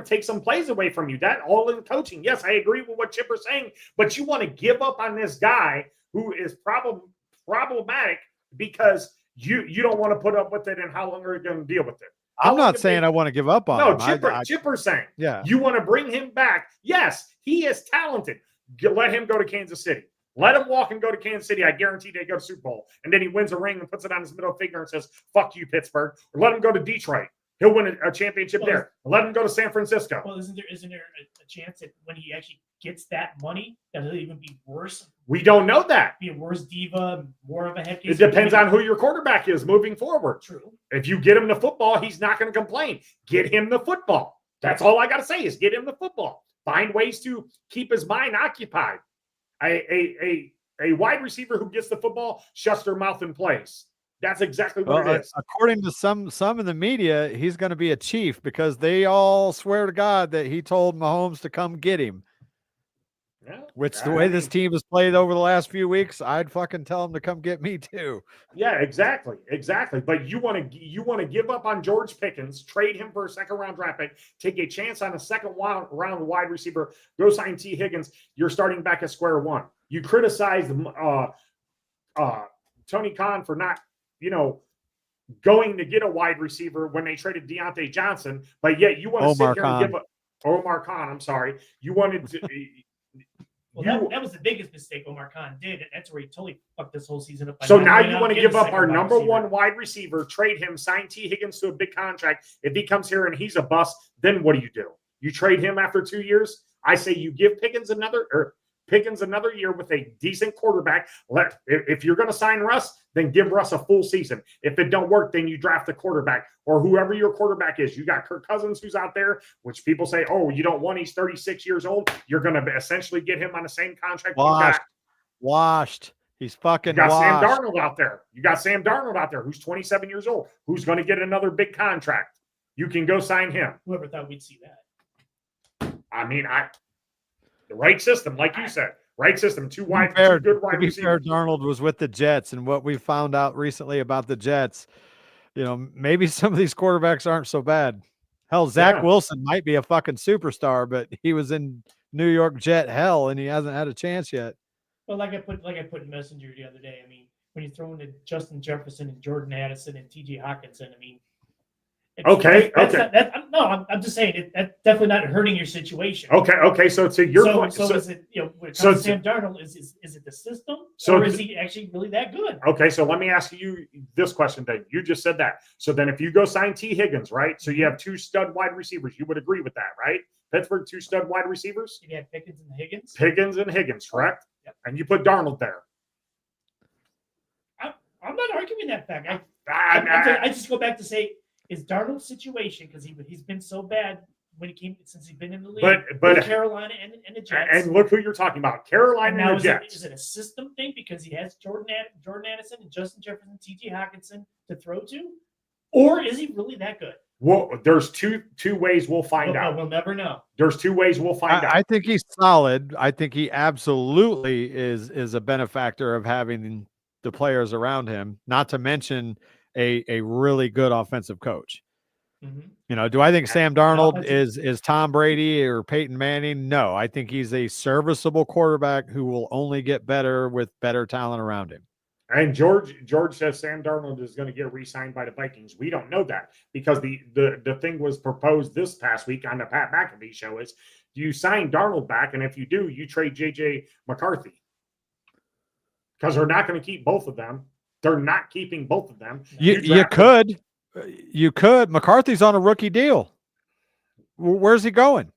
S1: take some plays away from you." That all in coaching. Yes, I agree with what Chipper's saying, but you want to give up on this guy who is problematic because you don't want to put up with it, and how long are you going to deal with it?
S3: I'm not saying I want to give up on
S1: No,
S3: him.
S1: Chipper's saying,
S3: Yeah.
S1: you want to bring him back. Yes, he is talented. Let him go to Kansas City. Let him walk and go to Kansas City. I guarantee they go to Super Bowl. And then he wins a ring and puts it on his middle finger and says, "Fuck you, Pittsburgh." Or let him go to Detroit. He'll win a championship there. Let him go to San Francisco.
S2: Well, isn't there a chance that when he actually gets that money, that he'll even be worse?
S1: We don't know that.
S2: Be a worse diva, more of a head case.
S1: It depends on who your quarterback is moving forward.
S2: True.
S1: If you get him the football, he's not going to complain. Get him the football. That's all I got to say is get him the football. Find ways to keep his mind occupied. A wide receiver who gets the football shuts their mouth and plays. That's exactly what it is.
S3: According to some in the media, he's going to be a chief because they all swear to God that he told Mahomes to come get him.
S1: Yeah,
S3: Which the way this team has played over the last few weeks, I'd fucking tell him to come get me too.
S1: Yeah, exactly. But you want to give up on George Pickens, trade him for a second-round draft pick, take a chance on a second-round wide receiver, go sign T. Higgins. You're starting back at square one. You criticized Tony Khan for not, going to get a wide receiver when they traded Deontay Johnson, but yet you want to sit here and give up Omar Khan. I'm sorry, you wanted to.
S2: Well, that was the biggest mistake Omar Khan did, and that's where he totally fucked this whole season up.
S1: So now you want to give up our number one wide receiver, trade him, sign T. Higgins to a big contract. If he comes here and he's a bust, then what do? You trade him after 2 years? I say you give Pickens another year with a decent quarterback. If you're going to sign Russ, then give Russ a full season. If it don't work, then you draft a quarterback or whoever your quarterback is. You got Kirk Cousins who's out there, which people say, oh, you don't want. He's 36 years old. You're going to essentially get him on the same contract.
S3: Washed. He's fucking
S1: washed.
S3: Sam
S1: Darnold out there. You got Sam Darnold out there who's 27 years old, who's going to get another big contract. You can go sign him.
S2: Whoever thought we'd see that.
S1: I mean, the right system, like you said, right system, two good wide receivers.
S3: Fair, Darnold was with the Jets, and what we found out recently about the Jets, maybe some of these quarterbacks aren't so bad. Hell, Zach Wilson might be a fucking superstar, but he was in New York Jet hell, and he hasn't had a chance yet.
S2: Well, like I put in Messenger the other day, I mean, when you throw in Justin Jefferson and Jordan Addison and T.J. Hawkinson, I mean, I'm just saying that's definitely not hurting your situation.
S1: Okay. So to your point,
S2: so is it when it comes to Sam Darnold, is it the system, or is he actually really that good?
S1: Okay, so let me ask you this question, then. You just said that. So then, if you go sign T. Higgins, right? So you have two stud wide receivers. You would agree with that, right? Pittsburgh, two stud wide receivers.
S2: You have Pickens and Higgins.
S1: Correct?
S2: Yep.
S1: And you put Darnold there.
S2: I'm not arguing that fact. I just go back to say, is Darnold's situation, because he's been so bad since he's been in the league,
S1: but
S2: Carolina and the Jets.
S1: And look who you're talking about, Carolina and the Jets.
S2: Is it a system thing because he has Jordan Addison and Justin Jefferson, T.J. Hawkinson to throw to, or is he really that good?
S1: Well, there's two ways we'll find out.
S2: We'll never know.
S1: There's two ways we'll find out.
S3: I think he's solid. I think he absolutely is a benefactor of having the players around him. Not to mention a really good offensive coach.
S2: Mm-hmm.
S3: Do I think Sam Darnold is Tom Brady or Peyton Manning? No, I think he's a serviceable quarterback who will only get better with better talent around him.
S1: And George says Sam Darnold is going to get re-signed by the Vikings. We don't know that because the thing was proposed this past week on the Pat McAfee show is, do you sign Darnold back? And if you do, you trade JJ McCarthy. Because they're not going to keep both of them. They're not keeping both of them.
S3: You could. McCarthy's on a rookie deal. Where's he going?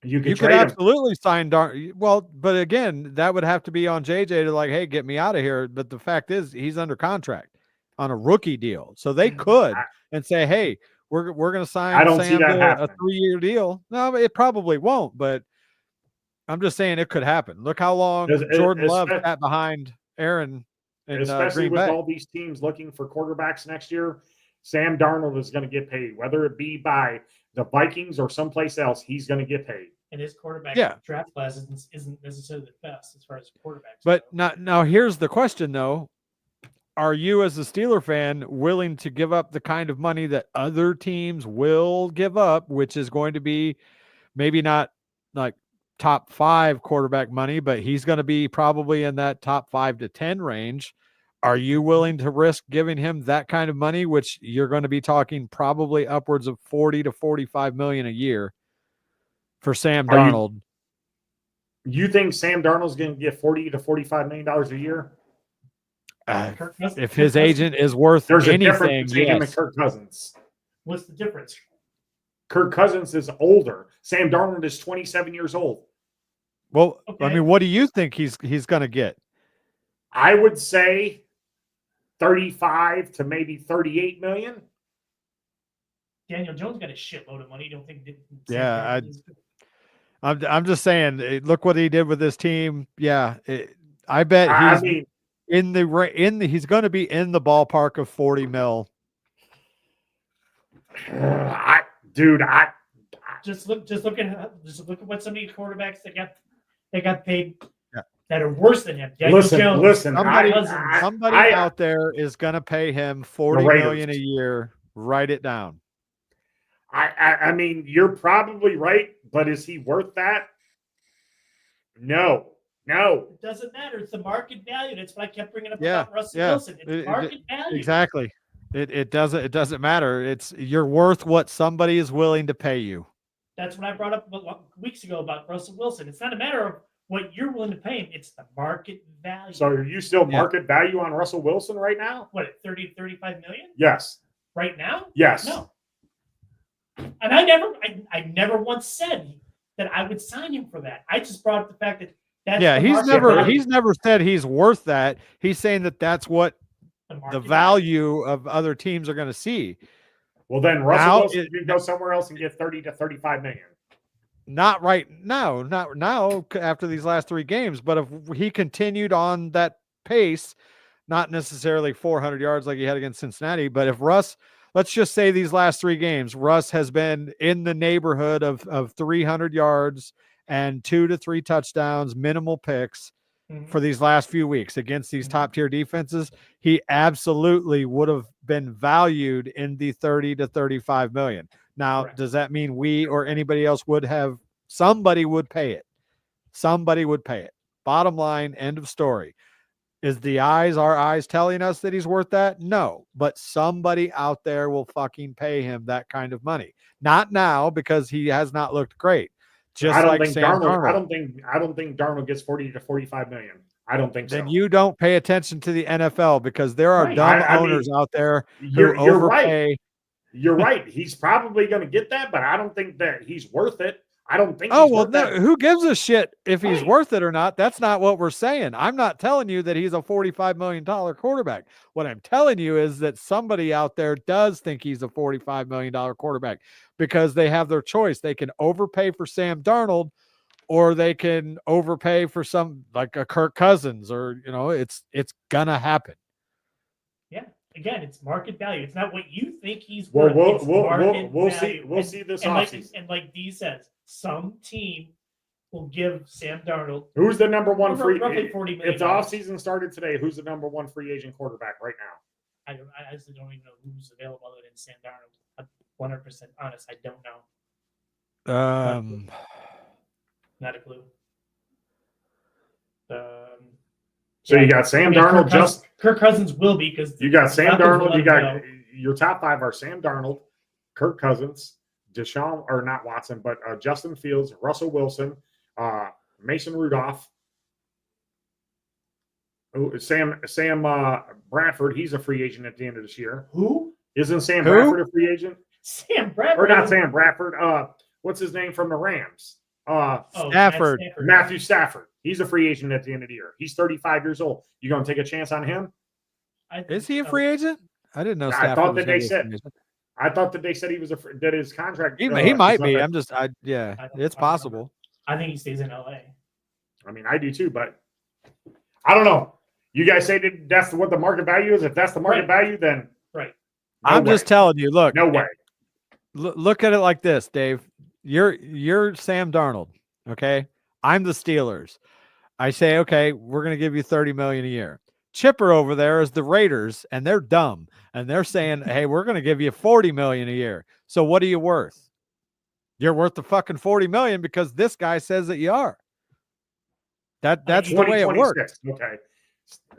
S1: You
S3: could absolutely sign Well, but again, that would have to be on JJ to like, hey, get me out of here. But the fact is, he's under contract on a rookie deal, so they could and say, hey, we're going to sign Sam to a 3-year deal. No, it probably won't. But I'm just saying it could happen. Look how long Jordan Love sat behind Aaron.
S1: Especially
S3: Green
S1: with
S3: Bay.
S1: all these teams looking for quarterbacks next year, Sam Darnold is going to get paid, whether it be by the Vikings or someplace else. He's going to get paid.
S2: And his quarterback draft class isn't necessarily the best as far as quarterbacks.
S3: But now here's the question, though. Are you, as a Steeler fan, willing to give up the kind of money that other teams will give up, which is going to be maybe not like top 5 quarterback money, but he's going to be probably in that top 5 to 10 range. Are you willing to risk giving him that kind of money, which you're going to be talking probably upwards of 40 to 45 million a year for Sam Darnold?
S1: You think Sam Darnold's going to get 40 to 45 million dollars a year?
S3: If his agent is worth
S1: there's
S3: anything,
S1: a difference between him and Kirk Cousins.
S2: What's the difference?
S1: Kirk Cousins is older. Sam Darnold is 27 years old.
S3: Well, okay. I mean, what do you think he's going to get?
S1: I would say 35 to maybe 38 million.
S2: Daniel Jones got a shitload of money. You don't think?
S3: I'm just saying. Look what he did with this team. Yeah, I bet he's he's going to be in the ballpark of 40 mil.
S2: Just look at what some of these quarterbacks that got paid that are worse than him.
S1: Listen.
S3: Somebody out there is going to pay him $40 million a year. Write it down.
S1: I mean, you're probably right, but is he worth that? No.
S2: It doesn't matter. It's the market value. That's what I kept bringing up about Russell Wilson. It's market value.
S3: Exactly. It doesn't matter. You're worth what somebody is willing to pay you.
S2: That's what I brought up weeks ago about Russell Wilson. It's not a matter of what you're willing to pay him. It's the market value.
S1: So are you still market value on Russell Wilson right now?
S2: What, 30 to 35 million?
S1: Yes.
S2: Right now?
S1: Yes.
S2: No. And I never once said that I would sign him for that. I just brought up the fact that
S3: he's never said he's worth that. He's saying that that's what the value of other teams are going to see.
S1: Well, then Russell Wilson can go somewhere else and get 30 to 35 million.
S3: Not right now, not now after these last 3 games, but if he continued on that pace, not necessarily 400 yards like he had against Cincinnati, but if Russ, let's just say these last 3 games, Russ has been in the neighborhood of 300 yards and 2 to 3 touchdowns, minimal picks for these last few weeks against these top tier defenses, he absolutely would have been valued in the 30 to 35 million. Now, does that mean we or anybody else would have? Somebody would pay it. Somebody would pay it. Bottom line, end of story. Is our eyes telling us that he's worth that? No, but somebody out there will fucking pay him that kind of money. Not now, because he has not looked great.
S1: I don't think Darnold gets 40 to 45 million. I don't think so.
S3: Then you don't pay attention to the NFL because there are dumb owners out there who overpay.
S1: Right. You're right. He's probably going to get that, but I don't think that he's worth it. I don't think.
S3: Who gives a shit if he's worth it or not? That's not what we're saying. I'm not telling you that he's a $45 million quarterback. What I'm telling you is that somebody out there does think he's a $45 million quarterback because they have their choice. They can overpay for Sam Darnold, or they can overpay for some like a Kirk Cousins, or it's gonna happen.
S2: Yeah. Again, it's market value. It's not what you think he's
S1: worth.
S2: We'll
S1: see. We'll see this offseason.
S2: And like Dee says, some team will give Sam Darnold.
S1: Who's the number one free?
S2: Roughly $40 million.
S1: If the offseason started today, who's the number one free agent quarterback right now?
S2: I honestly don't even know who's available other than Sam Darnold. I'm 100% honest. I don't know. Not a clue.
S1: So you got Sam Darnold,
S2: Kirk Cousins will be because
S1: you got Sam
S2: Falcons will
S1: Darnold.
S2: let
S1: You
S2: him
S1: got
S2: go.
S1: your top 5 are Sam Darnold, Kirk Cousins, Deshaun, or not Watson, but Justin Fields, Russell Wilson, Mason Rudolph, Sam Bradford. He's a free agent at the end of this year.
S2: Who?
S1: Isn't Sam
S3: Who?
S1: Bradford a free agent?
S2: Sam Bradford.
S1: Or not Sam Bradford. What's his name from the Rams?
S3: Stafford.
S1: Matthew Stafford. He's a free agent at the end of the year. He's 35 years old. You going to take a chance on him?
S3: Is he a free agent? I didn't know.
S1: I
S3: Stafford
S1: thought
S3: was
S1: that they
S3: gonna be a
S1: said.
S3: free agent.
S1: I thought that they said he was that his contract.
S3: He might
S1: is up
S3: be.
S1: at-
S3: I'm just. It's possible.
S2: I think he stays in LA.
S1: I mean, I do too, but I don't know. You guys say that that's what the market value is. If that's the market value, then
S2: right.
S1: No
S3: I'm
S1: way.
S3: just telling you. Look,
S1: No way.
S3: Look at it like this, Dave. You're Sam Darnold. Okay, I'm the Steelers. I say, okay, we're going to give you $30 million a year. Chipper over there is the Raiders, and they're dumb, and they're saying, hey, we're going to give you $40 million a year. So what are you worth? You're worth the fucking $40 million because this guy says that you are. That's the way it works.
S1: Okay.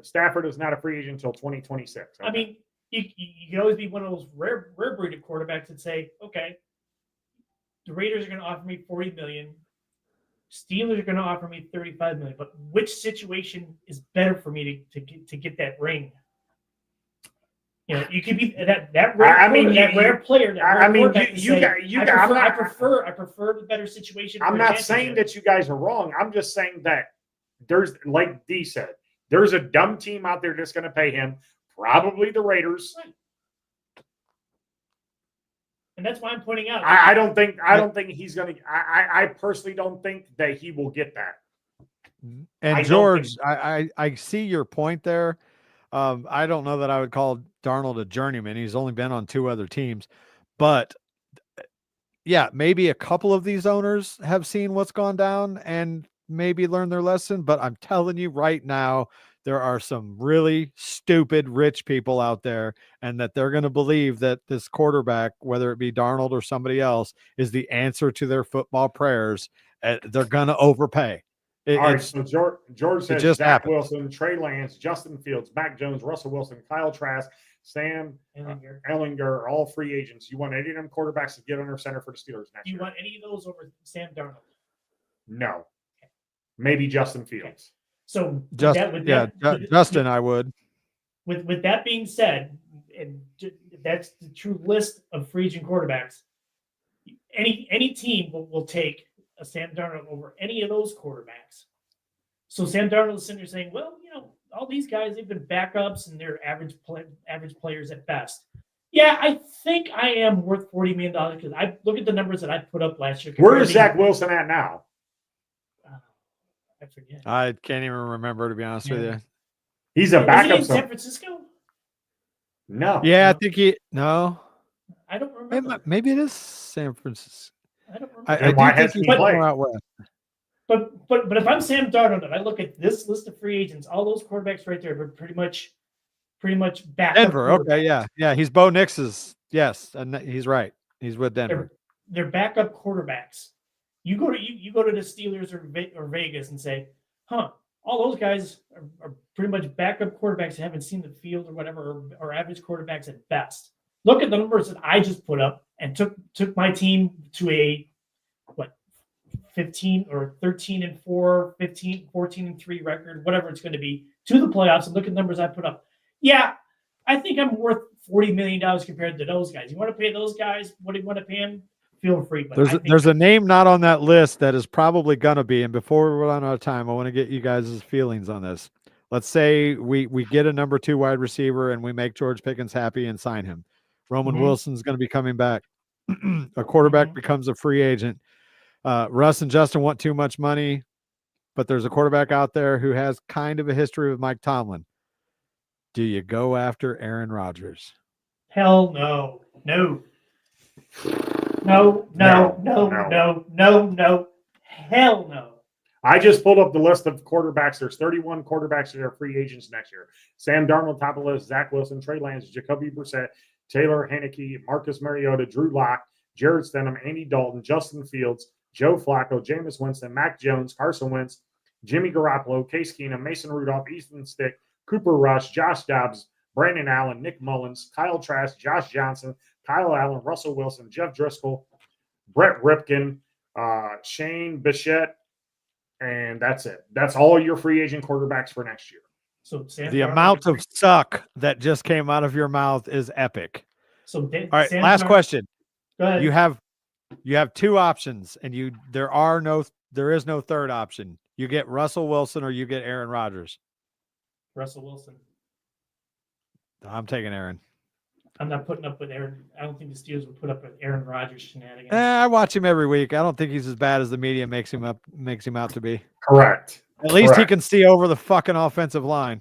S1: Stafford is not a free agent until 2026. Okay.
S2: I mean, you can always be one of those rare breed of quarterbacks that say, okay, the Raiders are going to offer me $40 million. Steelers are going to offer me $35 million. But which situation is better for me to get that ring? You know, you could be that rare player. I prefer the better situation.
S1: I'm not saying that you guys are wrong. I'm just saying that there's, like D said, there's a dumb team out there that's going to pay him. Probably the Raiders.
S2: Right. And that's why I'm pointing out.
S1: I don't think he's going to. I personally don't think that he will get that.
S3: And George, I see your point there. I don't know that I would call Darnold a journeyman. He's only been on 2 other teams, but yeah, maybe a couple of these owners have seen what's gone down and maybe learned their lesson. But I'm telling you right now, there are some really stupid rich people out there, and that they're going to believe that this quarterback, whether it be Darnold or somebody else, is the answer to their football prayers. They're going to overpay.
S1: All right, so George says
S3: just
S1: Zach
S3: happened.
S1: Wilson, Trey Lance, Justin Fields, Mac Jones, Russell Wilson, Kyle Trask, Sam Ellinger are all free agents. You want any of them quarterbacks to get under center for the Steelers next year?
S2: Do you want any of those over Sam Darnold?
S1: No. Maybe Justin Fields.
S2: Okay. So
S3: Justin, I would.
S2: With that being said, and that's the true list of free agent quarterbacks. Any team will take a Sam Darnold over any of those quarterbacks. So Sam Darnold is sitting there saying, well, you know, all these guys, they've been backups and they're average players at best. Yeah, I think I am worth $40 million because I look at the numbers that I put up last year.
S1: Where is Zach Wilson at now?
S2: I forget.
S3: I can't even remember, to be honest with you.
S1: He's a backup.
S2: Is he in San Francisco?
S1: No.
S3: Yeah, I think no.
S2: I don't remember.
S3: Maybe it is San Francisco.
S2: I don't remember.
S3: I do think he's more out west.
S2: But if I'm Sam Darnold and I look at this list of free agents, all those quarterbacks right there are pretty much back.
S3: Denver. Okay, yeah. He's Bo Nix's. Yes, and he's right. He's with Denver.
S2: They're backup quarterbacks. You go to the Steelers or Vegas and say, all those guys are pretty much backup quarterbacks that haven't seen the field or whatever, or average quarterbacks at best. Look at the numbers that I just put up and took my team to a 15 or 13-4, 14-3 record, whatever it's going to be, to the playoffs, and look at the numbers I put up. Yeah, I think I'm worth $40 million compared to those guys. You want to pay those guys what do you want to pay them? Feel free. But
S3: there's a name not on that list that is probably going to be, and before we run out of time, I want to get you guys' feelings on this. Let's say we get a number 2 wide receiver and we make George Pickens happy and sign him. Roman Wilson's going to be coming back. A quarterback becomes a free agent. Russ and Justin want too much money, but there's a quarterback out there who has kind of a history with Mike Tomlin. Do you go after Aaron Rodgers?
S2: Hell no. No. Hell no.
S1: I just pulled up the list of quarterbacks. There's 31 quarterbacks that are free agents next year. Sam Darnold, top of the list. Zach Wilson, Trey Lance, Jacoby Brissett, Taylor Heinicke, Marcus Mariota, Drew Lock, Jared Stidham, Andy Dalton, Justin Fields, Joe Flacco, Jameis Winston, Mac Jones, Carson Wentz, Jimmy Garoppolo, Case Keenum, Mason Rudolph, Easton Stick, Cooper Rush, Josh Dobbs, Brandon Allen, Nick Mullins, Kyle Trask, Josh Johnson, Kyle Allen, Russell Wilson, Jeff Driscoll, Brett Ripken, Shane Bichette, and that's it. That's all your free agent quarterbacks for next year.
S2: So
S3: The amount of suck that just came out of your mouth is epic.
S2: So
S3: All right, last question.
S2: Go ahead.
S3: You have two options, and there is no third option. You get Russell Wilson or you get Aaron Rodgers.
S2: Russell Wilson.
S3: I'm taking Aaron.
S2: I'm not putting up with Aaron. I don't think the Steelers will put up with Aaron Rodgers shenanigans.
S3: I watch him every week. I don't think he's as bad as the media makes him out to be.
S1: Correct.
S3: At least he can see over the fucking offensive line.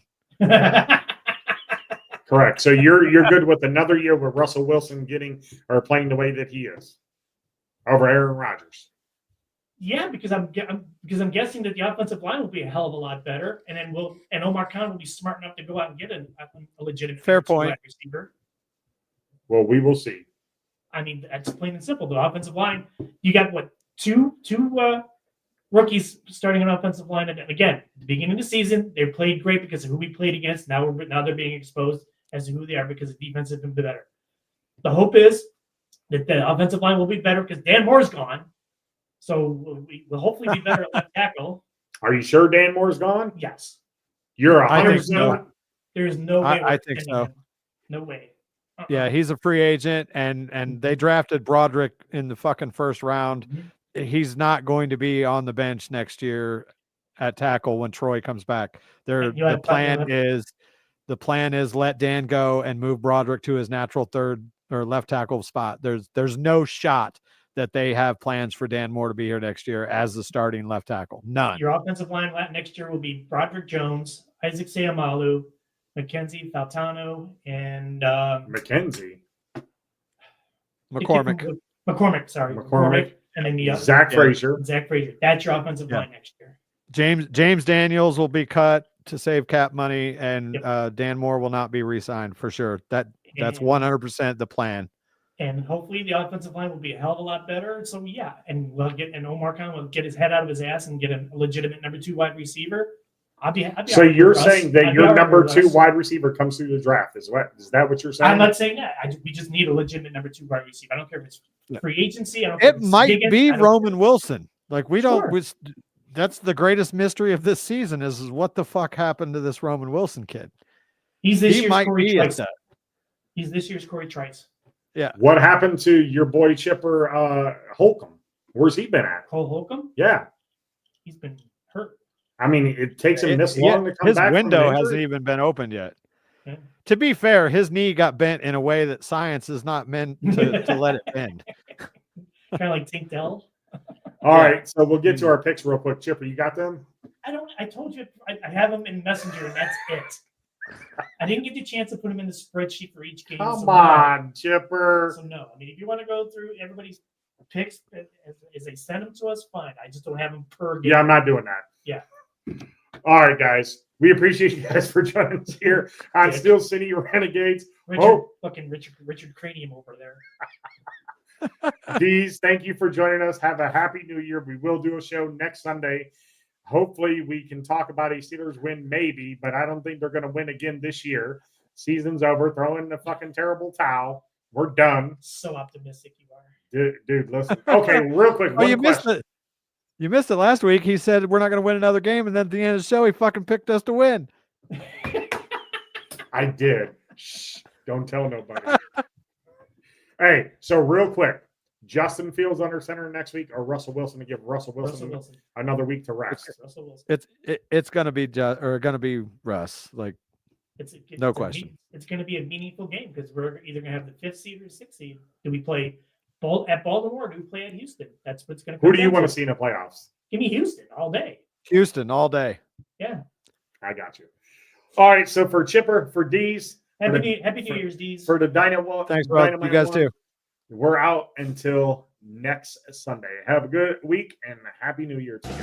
S1: Correct. So you're good with another year with Russell Wilson playing the way that he is over Aaron Rodgers.
S2: Yeah, because I'm guessing that the offensive line will be a hell of a lot better, and then Omar Khan will be smart enough to go out and get a legitimate
S3: fair point
S2: receiver.
S1: Well, we will see.
S2: I mean, that's plain and simple. The offensive line, you got what two rookies starting an offensive line, and again, at the beginning of the season, they played great because of who we played against. Now they're being exposed as to who they are because the defense has been better. The hope is that the offensive line will be better because Dan Moore's gone. So we'll hopefully be better at left tackle.
S1: Are you sure Dan Moore's gone?
S2: Yes.
S1: You're
S3: I think
S1: 100%.
S3: so.
S2: There's no way.
S3: I think so.
S2: Him. No way.
S3: Yeah, he's a free agent, and they drafted Broderick in the fucking first round.
S2: Mm-hmm.
S3: He's not going to be on the bench next year at tackle when Troy comes back. The plan is let Dan go and move Broderick to his natural third or left tackle spot. There's no shot that they have plans for Dan Moore to be here next year as the starting left tackle. None.
S2: Your offensive line next year will be Broderick Jones, Isaac Seumalo, Mackenzie Faltano, and
S1: McKenzie.
S2: McCormick, sorry.
S1: McCormick.
S2: And then
S1: Zach Frazier.
S2: Zach Frazier. That's your offensive line next year.
S3: James Daniels will be cut to save cap money, and Dan Moore will not be re-signed for sure. That's 100% the plan.
S2: And hopefully the offensive line will be a hell of a lot better. So yeah, and Omar Khan will get his head out of his ass and get a legitimate number 2 wide receiver. I'll be
S1: so you're saying that your number 2 wide receiver comes through the draft? Is that what you're saying?
S2: I'm not saying that. We just need a legitimate number 2 wide receiver. I don't care if it's free agency.
S3: It might be Roman Wilson. Like that's the greatest mystery of this season is what the fuck happened to this Roman Wilson kid.
S2: He's this year's Corey Trice. He's this year's Corey Trice.
S3: Yeah.
S1: What happened to your boy Chipper Holcomb? Where's he been at?
S2: Cole Holcomb?
S1: Yeah.
S2: He's been hurt.
S1: I mean, it takes him this long to come back.
S3: His window hasn't even been opened yet. Yeah. To be fair, his knee got bent in a way that science is not meant to let it bend.
S2: Kind of like Tank Dell.
S1: All right, so we'll get to our picks real quick. Chipper, you got them?
S2: I told you I have them in Messenger, and that's it. I didn't get the chance to put them in the spreadsheet for each game.
S1: Come on, Chipper.
S2: So no, I mean, if you want to go through everybody's picks as they send them to us, fine. I just don't have them per game.
S1: Yeah, I'm not doing that.
S2: Yeah.
S1: All right, guys. We appreciate you guys for joining us here on Steel City Renegades.
S2: Richard Cranium over there.
S1: Dees, thank you for joining us. Have a happy new year. We will do a show next Sunday. Hopefully we can talk about a Steelers win, maybe, but I don't think they're going to win again this year. Season's over. Throw in the fucking terrible towel. We're done.
S2: So optimistic you are.
S1: Dude, listen. Okay, real quick.
S3: You missed it last week. He said we're not going to win another game, and then at the end of the show, he fucking picked us to win.
S1: I did. Shh, don't tell nobody. Hey, so real quick, Justin Fields under center next week, or Russell Wilson to give Russell Wilson another week to rest?
S3: It's going to be Russ. Like, no question.
S2: It's going to be a meaningful game because we're either going to have the 5th seed or 6th seed. Do we play at Baltimore or do we play at Houston? That's what's going to.
S1: Who do you want to see in the playoffs?
S2: Give me Houston all day.
S3: Houston all day.
S2: Yeah.
S1: I got you. All right. So for Chipper, for D's.
S2: Happy New Year's, D's.
S1: For the Dynamo.
S3: Thanks, bro. You guys too.
S1: We're out until next Sunday. Have a good week and Happy New Year to you.